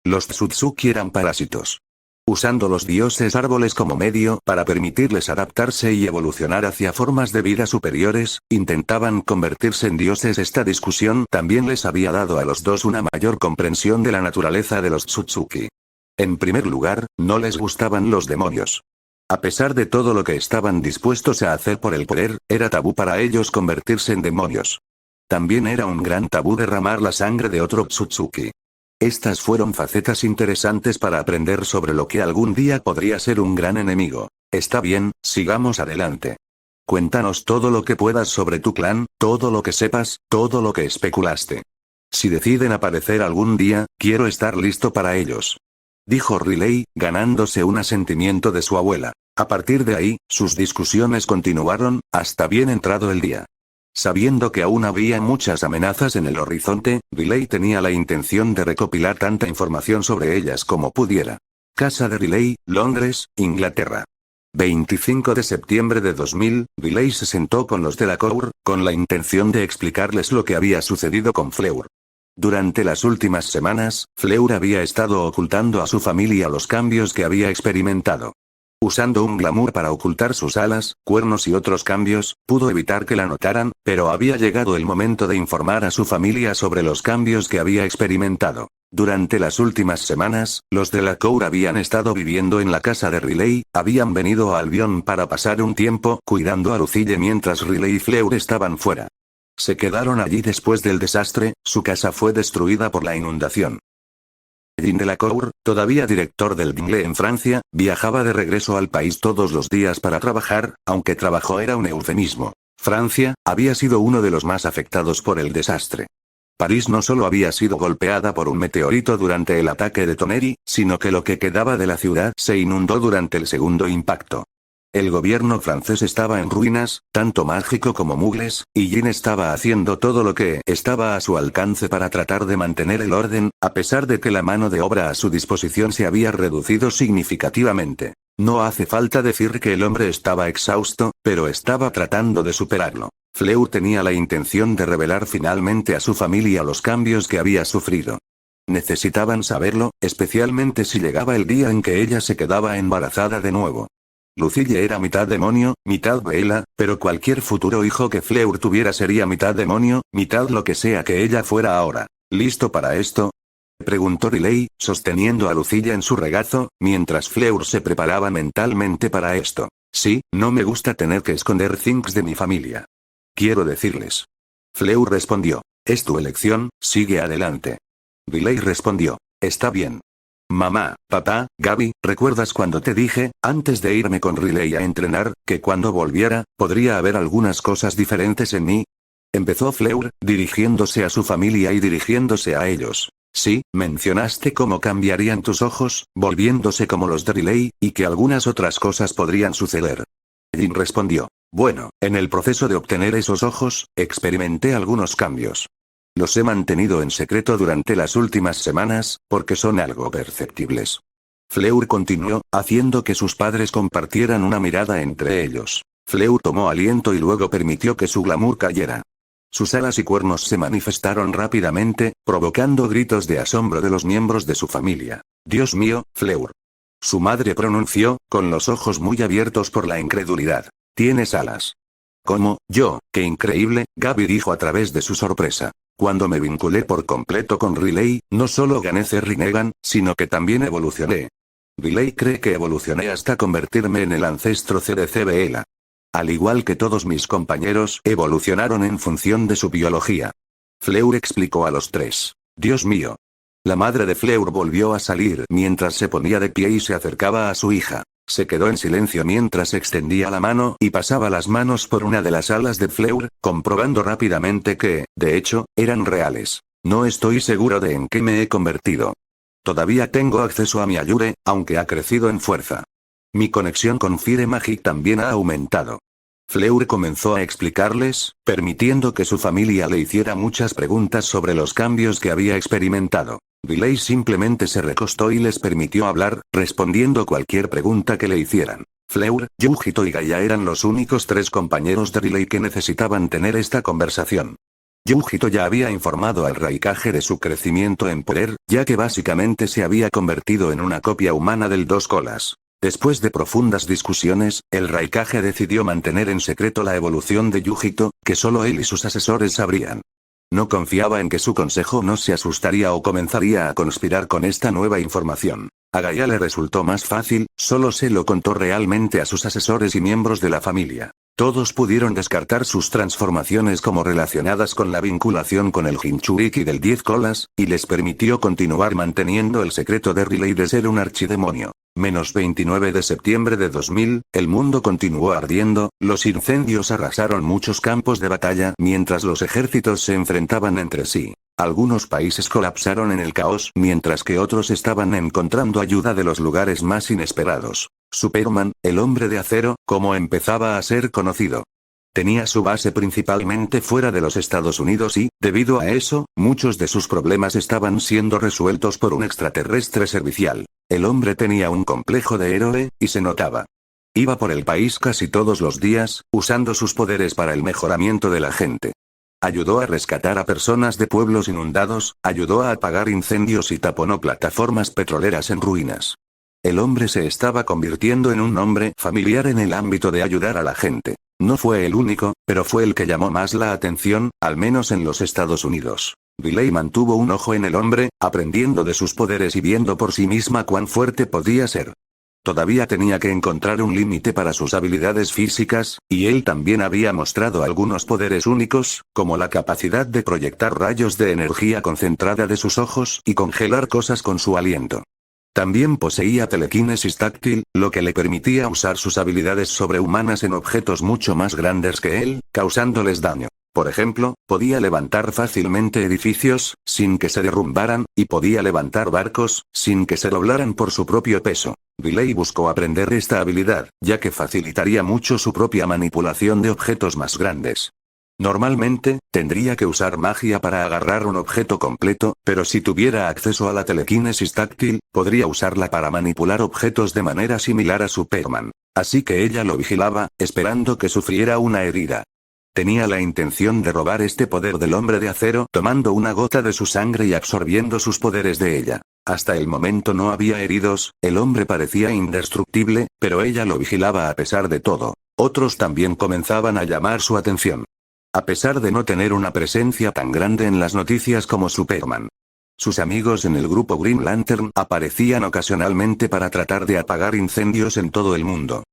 A: Los Tsutsuki eran parásitos. Usando los dioses árboles como medio para permitirles adaptarse y evolucionar hacia formas de vida superiores, intentaban convertirse en dioses. Esta discusión también les había dado a los dos una mayor comprensión de la naturaleza de los Tsutsuki. En primer lugar, no les gustaban los demonios. A pesar de todo lo que estaban dispuestos a hacer por el poder, era tabú para ellos convertirse en demonios. También era un gran tabú derramar la sangre de otro Tsutsuki. Estas fueron facetas interesantes para aprender sobre lo que algún día podría ser un gran enemigo. Está bien, sigamos adelante. Cuéntanos todo lo que puedas sobre tu clan, todo lo que sepas, todo lo que especulaste. Si deciden aparecer algún día, quiero estar listo para ellos. Dijo Riley, ganándose un asentimiento de su abuela. A partir de ahí, sus discusiones continuaron, hasta bien entrado el día. Sabiendo que aún había muchas amenazas en el horizonte, Riley tenía la intención de recopilar tanta información sobre ellas como pudiera. Casa de Riley, Londres, Inglaterra. 25 de septiembre de 2000, Riley se sentó con los de la Cour, con la intención de explicarles lo que había sucedido con Fleur. Durante las últimas semanas, Fleur había estado ocultando a su familia los cambios que había experimentado. Usando un glamour para ocultar sus alas, cuernos y otros cambios, pudo evitar que la notaran, pero había llegado el momento de informar a su familia sobre los cambios que había experimentado. Durante las últimas semanas, los de la Cour habían estado viviendo en la casa de Riley, habían venido a Albion para pasar un tiempo cuidando a Lucille mientras Riley y Fleur estaban fuera. Se quedaron allí después del desastre, su casa fue destruida por la inundación. Jean de la Cour, todavía director del Dingle en Francia, viajaba de regreso al país todos los días para trabajar, aunque trabajo era un eufemismo. Francia había sido uno de los más afectados por el desastre. París no solo había sido golpeada por un meteorito durante el ataque de Tonnerre, sino que lo que quedaba de la ciudad se inundó durante el segundo impacto. El gobierno francés estaba en ruinas, tanto mágico como mugles, y Jin estaba haciendo todo lo que estaba a su alcance para tratar de mantener el orden, a pesar de que la mano de obra a su disposición se había reducido significativamente. No hace falta decir que el hombre estaba exhausto, pero estaba tratando de superarlo. Fleur tenía la intención de revelar finalmente a su familia los cambios que había sufrido. Necesitaban saberlo, especialmente si llegaba el día en que ella se quedaba embarazada de nuevo. Lucille era mitad demonio, mitad Bella, pero cualquier futuro hijo que Fleur tuviera sería mitad demonio, mitad lo que sea que ella fuera ahora. ¿Listo para esto?, preguntó Riley, sosteniendo a Lucille en su regazo, mientras Fleur se preparaba mentalmente para esto. Sí, no me gusta tener que esconder things de mi familia. Quiero decirles. Fleur respondió. Es tu elección, sigue adelante. Riley respondió. Está bien. Mamá, papá, Gaby, ¿recuerdas cuando te dije, antes de irme con Riley a entrenar, que cuando volviera, podría haber algunas cosas diferentes en mí? Empezó Fleur, dirigiéndose a su familia y dirigiéndose a ellos. Sí, mencionaste cómo cambiarían tus ojos, volviéndose como los de Riley, y que algunas otras cosas podrían suceder. Jin respondió. Bueno, en el proceso de obtener esos ojos, experimenté algunos cambios. Los he mantenido en secreto durante las últimas semanas, porque son algo perceptibles. Fleur continuó, haciendo que sus padres compartieran una mirada entre ellos. Fleur tomó aliento y luego permitió que su glamour cayera. Sus alas y cuernos se manifestaron rápidamente, provocando gritos de asombro de los miembros de su familia. Dios mío, Fleur. Su madre pronunció, con los ojos muy abiertos por la incredulidad. Tienes alas. ¿Cómo? Yo, qué increíble, Gaby dijo a través de su sorpresa. Cuando me vinculé por completo con Riley, no solo gané ser Rinnegan, sino que también evolucioné. Riley cree que evolucioné hasta convertirme en el ancestro CDCBL. Al igual que todos mis compañeros, evolucionaron en función de su biología. Fleur explicó a los tres. Dios mío. La madre de Fleur volvió a salir mientras se ponía de pie y se acercaba a su hija. Se quedó en silencio mientras extendía la mano y pasaba las manos por una de las alas de Fleur, comprobando rápidamente que, de hecho, eran reales. No estoy seguro de en qué me he convertido. Todavía tengo acceso a mi Ayure, aunque ha crecido en fuerza. Mi conexión con Fire Magic también ha aumentado. Fleur comenzó a explicarles, permitiendo que su familia le hiciera muchas preguntas sobre los cambios que había experimentado. Riley simplemente se recostó y les permitió hablar, respondiendo cualquier pregunta que le hicieran. Fleur, Yujito y Gaia eran los únicos tres compañeros de Riley que necesitaban tener esta conversación. Yujito ya había informado al Raikage de su crecimiento en poder, ya que básicamente se había convertido en una copia humana del Dos Colas. Después de profundas discusiones, el Raikage decidió mantener en secreto la evolución de Yujito, que solo él y sus asesores sabrían. No confiaba en que su consejo no se asustaría o comenzaría a conspirar con esta nueva información. A Gaia le resultó más fácil, solo se lo contó realmente a sus asesores y miembros de la familia. Todos pudieron descartar sus transformaciones como relacionadas con la vinculación con el Jinchuriki del 10 colas, y les permitió continuar manteniendo el secreto de Riley de ser un archidemonio. -29 de septiembre de 2000, el mundo continuó ardiendo, los incendios arrasaron muchos campos de batalla mientras los ejércitos se enfrentaban entre sí. Algunos países colapsaron en el caos mientras que otros estaban encontrando ayuda de los lugares más inesperados. Superman, el hombre de acero, como empezaba a ser conocido. Tenía su base principalmente fuera de los Estados Unidos y, debido a eso, muchos de sus problemas estaban siendo resueltos por un extraterrestre servicial. El hombre tenía un complejo de héroe, y se notaba. Iba por el país casi todos los días, usando sus poderes para el mejoramiento de la gente. Ayudó a rescatar a personas de pueblos inundados, ayudó a apagar incendios y taponó plataformas petroleras en ruinas. El hombre se estaba convirtiendo en un nombre familiar en el ámbito de ayudar a la gente. No fue el único, pero fue el que llamó más la atención, al menos en los Estados Unidos. Riley mantuvo un ojo en el hombre, aprendiendo de sus poderes y viendo por sí misma cuán fuerte podía ser. Todavía tenía que encontrar un límite para sus habilidades físicas, y él también había mostrado algunos poderes únicos, como la capacidad de proyectar rayos de energía concentrada de sus ojos y congelar cosas con su aliento. También poseía telequinesis táctil, lo que le permitía usar sus habilidades sobrehumanas en objetos mucho más grandes que él, causándoles daño. Por ejemplo, podía levantar fácilmente edificios, sin que se derrumbaran, y podía levantar barcos, sin que se doblaran por su propio peso. Riley buscó aprender esta habilidad, ya que facilitaría mucho su propia manipulación de objetos más grandes. Normalmente, tendría que usar magia para agarrar un objeto completo, pero si tuviera acceso a la telequinesis táctil, podría usarla para manipular objetos de manera similar a Superman. Así que ella lo vigilaba, esperando que sufriera una herida. Tenía la intención de robar este poder del hombre de acero, tomando una gota de su sangre y absorbiendo sus poderes de ella. Hasta el momento no había heridos, el hombre parecía indestructible, pero ella lo vigilaba a pesar de todo. Otros también comenzaban a llamar su atención. A pesar de no tener una presencia tan grande en las noticias como Superman. Sus amigos en el grupo Green Lantern aparecían ocasionalmente para tratar de apagar incendios en todo el mundo.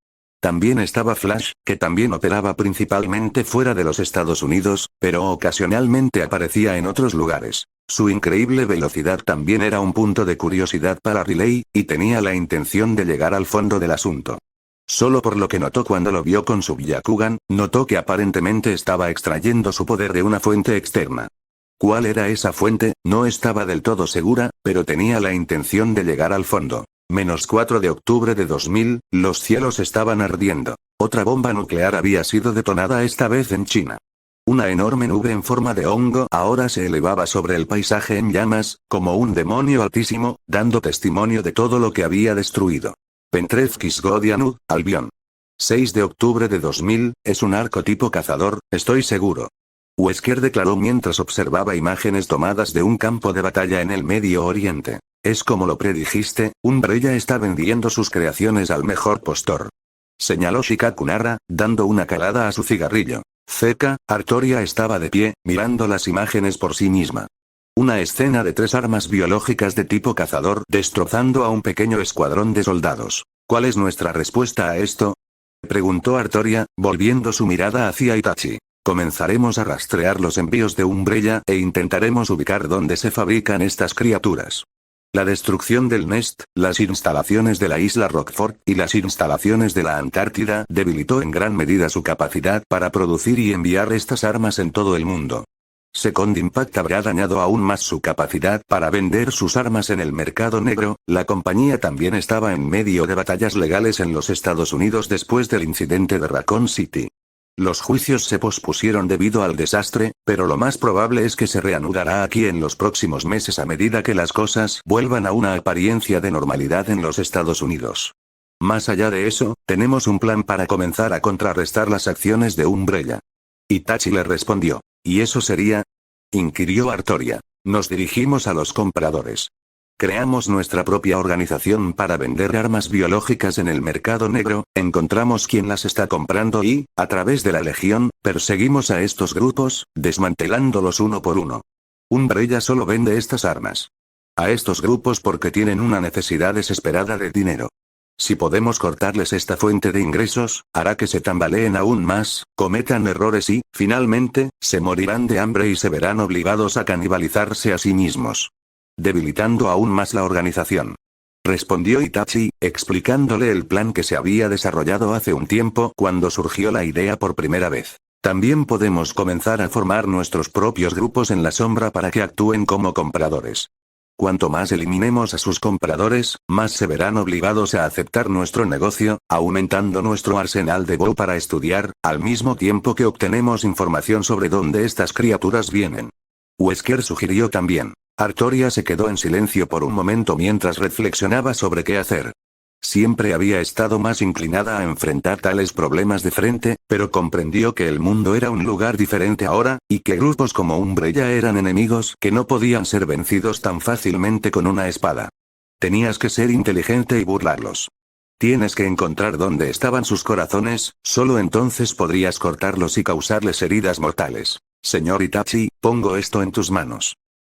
A: También estaba Flash, que también operaba principalmente fuera de los Estados Unidos, pero ocasionalmente aparecía en otros lugares. Su increíble velocidad también era un punto de curiosidad para Riley, y tenía la intención de llegar al fondo del asunto. Solo por lo que notó cuando lo vio con su Byakugan, notó que aparentemente estaba extrayendo su poder de una fuente externa. ¿Cuál era esa fuente? No estaba del todo segura, pero tenía la intención de llegar al fondo. -4 de octubre de 2000, los cielos estaban ardiendo. Otra bomba nuclear había sido detonada esta vez en China. Una enorme nube en forma de hongo ahora se elevaba sobre el paisaje en llamas, como un demonio altísimo, dando testimonio de todo lo que había destruido. Pentrezkis Godianud, Albion. 6 de octubre de 2000, es un arco tipo cazador, estoy seguro. Wesker declaró mientras observaba imágenes tomadas de un campo de batalla en el Medio Oriente. Es como lo predijiste, Umbrella está vendiendo sus creaciones al mejor postor. Señaló Shikaku Nara, dando una calada a su cigarrillo. Zeka, Artoria estaba de pie, mirando las imágenes por sí misma. Una escena de 3 armas biológicas de tipo cazador destrozando a un pequeño escuadrón de soldados. ¿Cuál es nuestra respuesta a esto? Preguntó Artoria, volviendo su mirada hacia Itachi. Comenzaremos a rastrear los envíos de Umbrella e intentaremos ubicar dónde se fabrican estas criaturas. La destrucción del Nest, las instalaciones de la isla Rockford y las instalaciones de la Antártida debilitó en gran medida su capacidad para producir y enviar estas armas en todo el mundo. Second Impact habrá dañado aún más su capacidad para vender sus armas en el mercado negro. La compañía también estaba en medio de batallas legales en los Estados Unidos después del incidente de Raccoon City. Los juicios se pospusieron debido al desastre, pero lo más probable es que se reanudará aquí en los próximos meses a medida que las cosas vuelvan a una apariencia de normalidad en los Estados Unidos. Más allá de eso, tenemos un plan para comenzar a contrarrestar las acciones de Umbrella. Itachi le respondió. ¿Y eso sería? Inquirió Artoria. Nos dirigimos a los compradores. Creamos nuestra propia organización para vender armas biológicas en el mercado negro, encontramos quién las está comprando y, a través de la Legión, perseguimos a estos grupos, desmantelándolos uno por uno. Umbrella solo vende estas armas a estos grupos porque tienen una necesidad desesperada de dinero. Si podemos cortarles esta fuente de ingresos, hará que se tambaleen aún más, cometan errores y, finalmente, se morirán de hambre y se verán obligados a canibalizarse a sí mismos, debilitando aún más la organización. Respondió Itachi, explicándole el plan que se había desarrollado hace un tiempo cuando surgió la idea por primera vez. También podemos comenzar a formar nuestros propios grupos en la sombra para que actúen como compradores. Cuanto más eliminemos a sus compradores, más se verán obligados a aceptar nuestro negocio, aumentando nuestro arsenal de Bo para estudiar, al mismo tiempo que obtenemos información sobre dónde estas criaturas vienen. Wesker sugirió también. Artoria se quedó en silencio por un momento mientras reflexionaba sobre qué hacer. Siempre había estado más inclinada a enfrentar tales problemas de frente, pero comprendió que el mundo era un lugar diferente ahora, y que grupos como Umbrella eran enemigos que no podían ser vencidos tan fácilmente con una espada. Tenías que ser inteligente y burlarlos. Tienes que encontrar dónde estaban sus corazones, solo entonces podrías cortarlos y causarles heridas mortales. Señor Itachi, pongo esto en tus manos.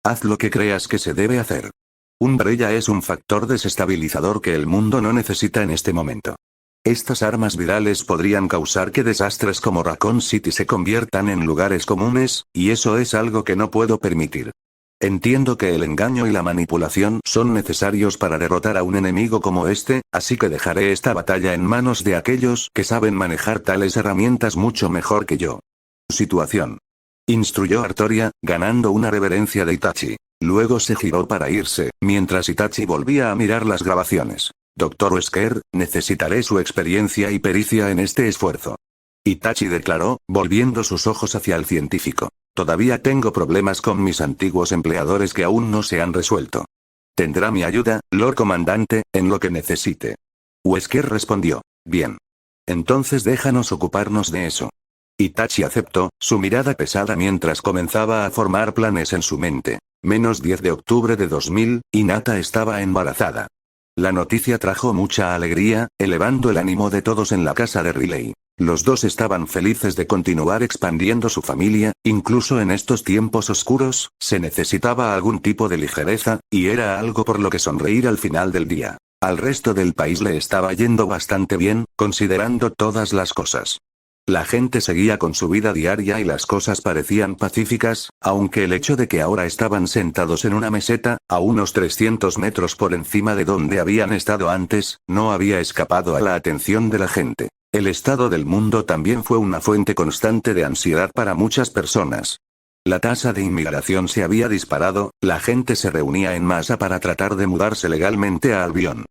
A: Haz lo que creas que se debe hacer. Umbrella es un factor desestabilizador que el mundo no necesita en este momento. Estas armas virales podrían causar que desastres como Raccoon City se conviertan en lugares comunes, y eso es algo que no puedo permitir. Entiendo que el engaño y la manipulación son necesarios para derrotar a un enemigo como este, así que dejaré esta batalla en manos de aquellos que saben manejar tales herramientas mucho mejor que yo. Situación. instruyó Artoria, ganando una reverencia de Itachi. Luego se giró para irse, mientras Itachi volvía a mirar las grabaciones. Dr. Wesker, necesitaré su experiencia y pericia en este esfuerzo. Itachi declaró, volviendo sus ojos hacia el científico. Todavía tengo problemas con mis antiguos empleadores que aún no se han resuelto. Tendrá mi ayuda, Lord Comandante, en lo que necesite. Wesker respondió. Bien. Entonces déjanos ocuparnos de eso. Itachi aceptó, su mirada pesada mientras comenzaba a formar planes en su mente. -10 de octubre de 2000, Hinata estaba embarazada. La noticia trajo mucha alegría, elevando el ánimo de todos en la casa de Riley. Los dos estaban felices de continuar expandiendo su familia, incluso en estos tiempos oscuros, se necesitaba algún tipo de ligereza, y era algo por lo que sonreír al final del día. Al resto del país le estaba yendo bastante bien, considerando todas las cosas. La gente seguía con su vida diaria y las cosas parecían pacíficas, aunque el hecho de que ahora estaban sentados en una meseta, a unos 300 metros por encima de donde habían estado antes, no había escapado a la atención de la gente. El estado del mundo también fue una fuente constante de ansiedad para muchas personas. La tasa de inmigración se había disparado, la gente se reunía en masa para tratar de mudarse legalmente a Albion.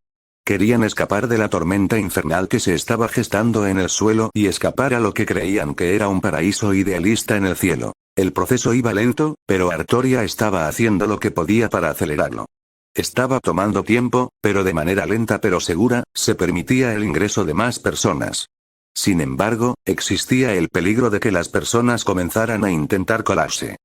A: Querían escapar de la tormenta infernal que se estaba gestando en el suelo y escapar a lo que creían que era un paraíso idealista en el cielo. El proceso iba lento, pero Artoria estaba haciendo lo que podía para acelerarlo. Estaba tomando tiempo, pero de manera lenta pero segura, se permitía el ingreso de más personas. Sin embargo, existía el peligro de que las personas comenzaran a intentar colarse.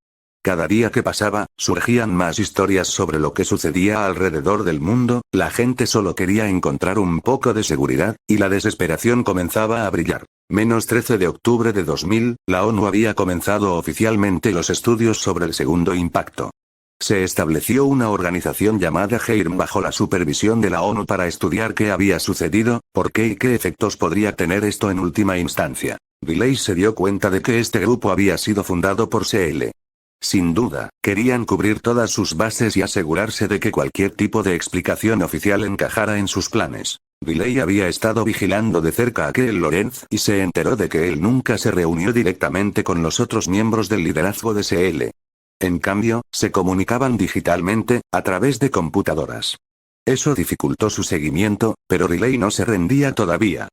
A: Cada día que pasaba, surgían más historias sobre lo que sucedía alrededor del mundo, la gente solo quería encontrar un poco de seguridad, y la desesperación comenzaba a brillar. -13 de octubre de 2000, la ONU había comenzado oficialmente los estudios sobre el segundo impacto. Se estableció una organización llamada GEIRM bajo la supervisión de la ONU para estudiar qué había sucedido, por qué y qué efectos podría tener esto en última instancia. Riley se dio cuenta de que este grupo había sido fundado por CL. Sin duda, querían cubrir todas sus bases y asegurarse de que cualquier tipo de explicación oficial encajara en sus planes. Riley había estado vigilando de cerca a Keel Lorenz y se enteró de que él nunca se reunió directamente con los otros miembros del liderazgo de CL. En cambio, se comunicaban digitalmente, a través de computadoras. Eso dificultó su seguimiento, pero Riley no se rendía todavía.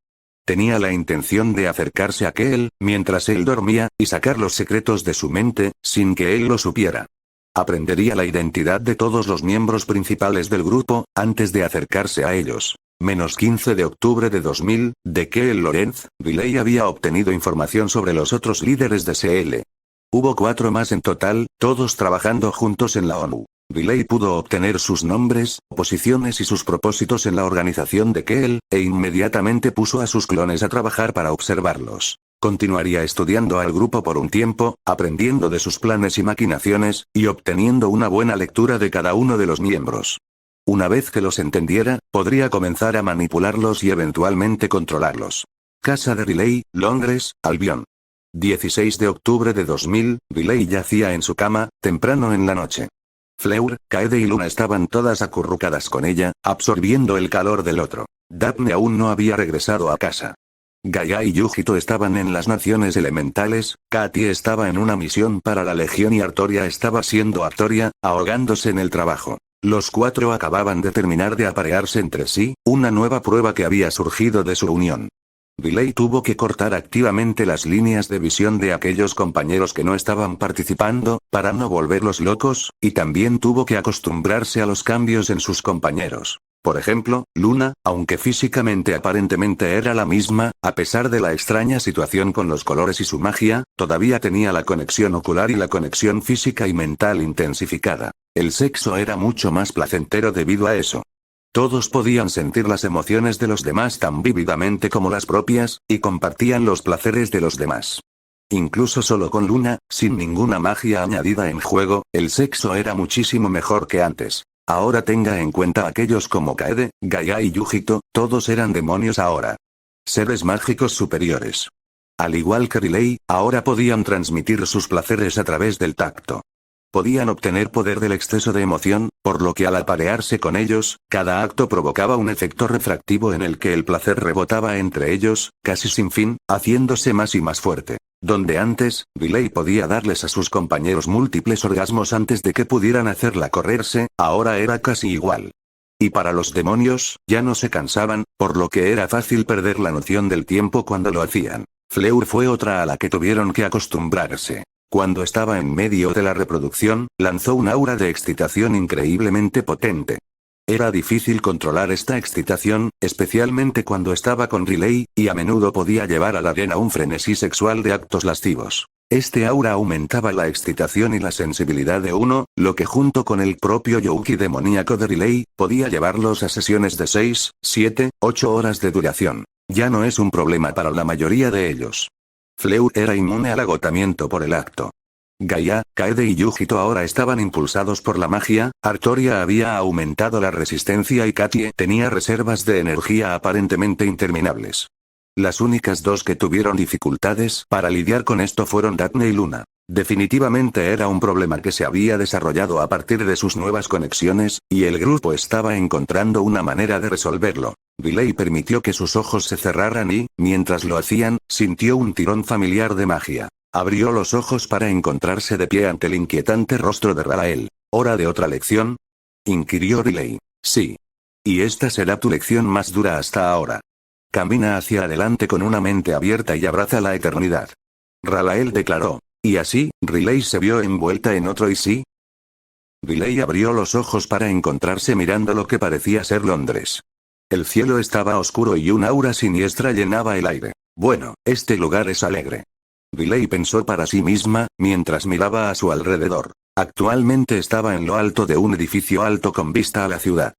A: Tenía la intención de acercarse a Keel, mientras él dormía, y sacar los secretos de su mente, sin que él lo supiera. Aprendería la identidad de todos los miembros principales del grupo, antes de acercarse a ellos. -15 de octubre de 2000, de Keel Lorenz, Riley había obtenido información sobre los otros líderes de CL. Hubo 4 más en total, todos trabajando juntos en la ONU. Riley pudo obtener sus nombres, posiciones y sus propósitos en la organización de Keel, e inmediatamente puso a sus clones a trabajar para observarlos. Continuaría estudiando al grupo por un tiempo, aprendiendo de sus planes y maquinaciones, y obteniendo una buena lectura de cada uno de los miembros. Una vez que los entendiera, podría comenzar a manipularlos y eventualmente controlarlos. Casa de Riley, Londres, Albion. 16 de octubre de 2000, Riley yacía en su cama, temprano en la noche. Fleur, Kaede y Luna estaban todas acurrucadas con ella, absorbiendo el calor del otro. Daphne aún no había regresado a casa. Gaia y Yujito estaban en las naciones elementales, Katie estaba en una misión para la Legión y Artoria estaba siendo Artoria, ahogándose en el trabajo. Los 4 acababan de terminar de aparearse entre sí, una nueva prueba que había surgido de su unión. Riley tuvo que cortar activamente las líneas de visión de aquellos compañeros que no estaban participando, para no volverlos locos, y también tuvo que acostumbrarse a los cambios en sus compañeros. Por ejemplo, Luna, aunque físicamente aparentemente era la misma, a pesar de la extraña situación con los colores y su magia, todavía tenía la conexión ocular y la conexión física y mental intensificada. El sexo era mucho más placentero debido a eso. Todos podían sentir las emociones de los demás tan vívidamente como las propias, y compartían los placeres de los demás. Incluso solo con Luna, sin ninguna magia añadida en juego, el sexo era muchísimo mejor que antes. Ahora tenga en cuenta aquellos como Kaede, Gaia y Yujito, todos eran demonios ahora. Seres mágicos superiores. Al igual que Riley, ahora podían transmitir sus placeres a través del tacto. Podían obtener poder del exceso de emoción, por lo que al aparearse con ellos, cada acto provocaba un efecto refractivo en el que el placer rebotaba entre ellos, casi sin fin, haciéndose más y más fuerte. Donde antes, Riley podía darles a sus compañeros múltiples orgasmos antes de que pudieran hacerla correrse, ahora era casi igual. Y para los demonios, ya no se cansaban, por lo que era fácil perder la noción del tiempo cuando lo hacían. Fleur fue otra a la que tuvieron que acostumbrarse. Cuando estaba en medio de la reproducción, lanzó un aura de excitación increíblemente potente. Era difícil controlar esta excitación, especialmente cuando estaba con Riley, y a menudo podía llevar a la arena un frenesí sexual de actos lascivos. Este aura aumentaba la excitación y la sensibilidad de uno, lo que junto con el propio Youki demoníaco de Riley, podía llevarlos a sesiones de 6, 7, 8 horas de duración. Ya no es un problema para la mayoría de ellos. Fleur era inmune al agotamiento por el acto. Gaia, Kaede y Yujito ahora estaban impulsados por la magia, Artoria había aumentado la resistencia y Katie tenía reservas de energía aparentemente interminables. Las únicas dos que tuvieron dificultades para lidiar con esto fueron Daphne y Luna. Definitivamente era un problema que se había desarrollado a partir de sus nuevas conexiones, y el grupo estaba encontrando una manera de resolverlo. Riley permitió que sus ojos se cerraran y, mientras lo hacían, sintió un tirón familiar de magia. Abrió los ojos para encontrarse de pie ante el inquietante rostro de Ralael. ¿Hora de otra lección?, inquirió Riley. Sí. Y esta será tu lección más dura hasta ahora. Camina hacia adelante con una mente abierta y abraza la eternidad. Ralael declaró. Y así, Riley se vio envuelta en otro ¿y sí? Riley abrió los ojos para encontrarse mirando lo que parecía ser Londres. El cielo estaba oscuro y un aura siniestra llenaba el aire. Bueno, este lugar es alegre. Riley pensó para sí misma, mientras miraba a su alrededor. Actualmente estaba en lo alto de un edificio alto con vista a la ciudad.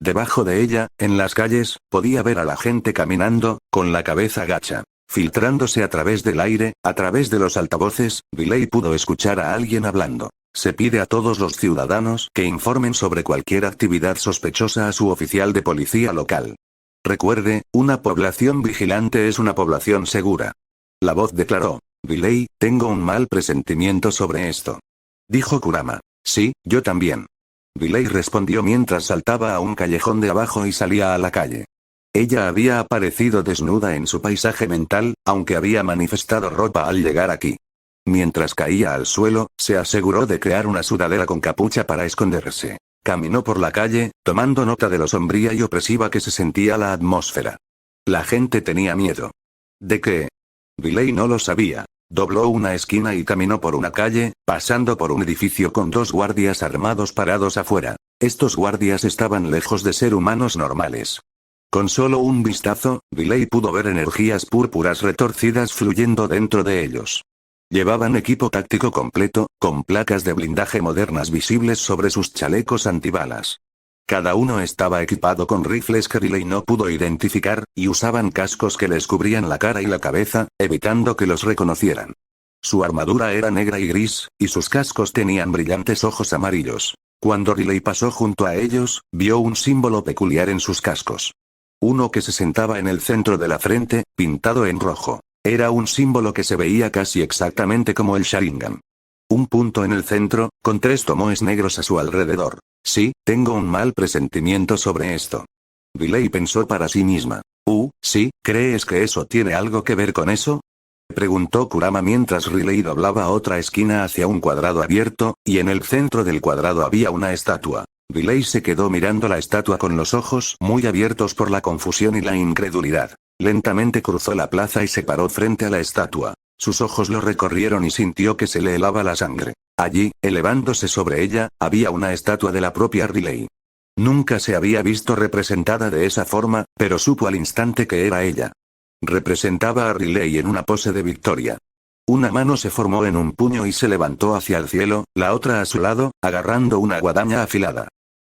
A: Debajo de ella, en las calles, podía ver a la gente caminando, con la cabeza gacha. Filtrándose a través del aire, a través de los altavoces, Riley pudo escuchar a alguien hablando. Se pide a todos los ciudadanos que informen sobre cualquier actividad sospechosa a su oficial de policía local. Recuerde, una población vigilante es una población segura. La voz declaró. Riley, tengo un mal presentimiento sobre esto. Dijo Kurama. Sí, yo también. Riley respondió mientras saltaba a un callejón de abajo y salía a la calle. Ella había aparecido desnuda en su paisaje mental, aunque había manifestado ropa al llegar aquí. Mientras caía al suelo, se aseguró de crear una sudadera con capucha para esconderse. Caminó por la calle, tomando nota de lo sombría y opresiva que se sentía la atmósfera. La gente tenía miedo. ¿De qué? Riley no lo sabía. Dobló una esquina y caminó por una calle, pasando por un edificio con dos guardias armados parados afuera. Estos guardias estaban lejos de ser humanos normales. Con solo un vistazo, Riley pudo ver energías púrpuras retorcidas fluyendo dentro de ellos. Llevaban equipo táctico completo, con placas de blindaje modernas visibles sobre sus chalecos antibalas. Cada uno estaba equipado con rifles que Riley no pudo identificar, y usaban cascos que les cubrían la cara y la cabeza, evitando que los reconocieran. Su armadura era negra y gris, y sus cascos tenían brillantes ojos amarillos. Cuando Riley pasó junto a ellos, vio un símbolo peculiar en sus cascos. Uno que se sentaba en el centro de la frente, pintado en rojo. Era un símbolo que se veía casi exactamente como el Sharingan. Un punto en el centro, con 3 tomoes negros a su alrededor. Sí, tengo un mal presentimiento sobre esto. Riley pensó para sí misma. Sí, ¿crees que eso tiene algo que ver con eso?, preguntó Kurama mientras Riley doblaba otra esquina hacia un cuadrado abierto, y en el centro del cuadrado había una estatua. Riley se quedó mirando la estatua con los ojos muy abiertos por la confusión y la incredulidad. Lentamente cruzó la plaza y se paró frente a la estatua. Sus ojos lo recorrieron y sintió que se le helaba la sangre. Allí, elevándose sobre ella, había una estatua de la propia Riley. Nunca se había visto representada de esa forma, pero supo al instante que era ella. Representaba a Riley en una pose de victoria. Una mano se formó en un puño y se levantó hacia el cielo, la otra a su lado, agarrando una guadaña afilada.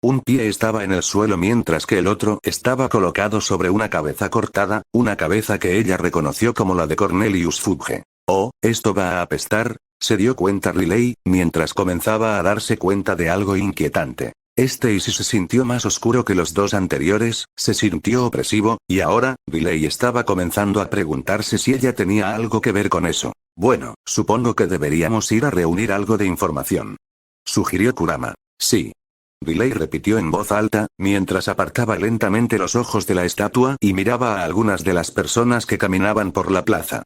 A: Un pie estaba en el suelo mientras que el otro estaba colocado sobre una cabeza cortada, una cabeza que ella reconoció como la de Cornelius Fudge. Oh, esto va a apestar, se dio cuenta Riley, mientras comenzaba a darse cuenta de algo inquietante. Y si se sintió más oscuro que los dos anteriores, se sintió opresivo, y ahora, Riley estaba comenzando a preguntarse si ella tenía algo que ver con eso. Bueno, supongo que deberíamos ir a reunir algo de información, sugirió Kurama. Sí. Riley repitió en voz alta, mientras apartaba lentamente los ojos de la estatua y miraba a algunas de las personas que caminaban por la plaza.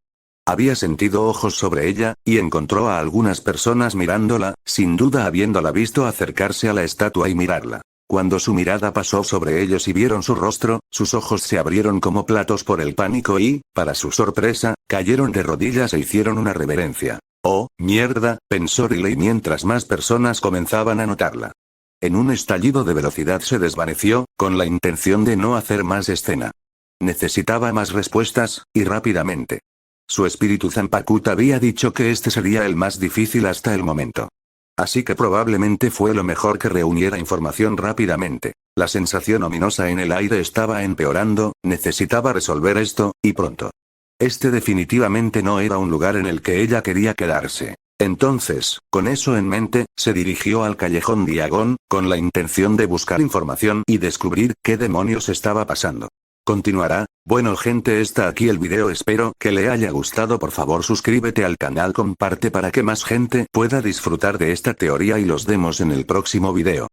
A: Había sentido ojos sobre ella, y encontró a algunas personas mirándola, sin duda habiéndola visto acercarse a la estatua y mirarla. Cuando su mirada pasó sobre ellos y vieron su rostro, sus ojos se abrieron como platos por el pánico y, para su sorpresa, cayeron de rodillas e hicieron una reverencia. «Oh, mierda», pensó Riley mientras más personas comenzaban a notarla. En un estallido de velocidad se desvaneció, con la intención de no hacer más escena. Necesitaba más respuestas, y rápidamente. Su espíritu Zanpakuth había dicho que este sería el más difícil hasta el momento. Así que probablemente fue lo mejor que reuniera información rápidamente. La sensación ominosa en el aire estaba empeorando, necesitaba resolver esto, y pronto. Este definitivamente no era un lugar en el que ella quería quedarse. Entonces, con eso en mente, se dirigió al callejón Diagon, con la intención de buscar información y descubrir qué demonios estaba pasando. Continuará. Bueno gente, está aquí el video, espero que le haya gustado. Por favor suscríbete al canal, comparte para que más gente pueda disfrutar de esta teoría y los vemos en el próximo video.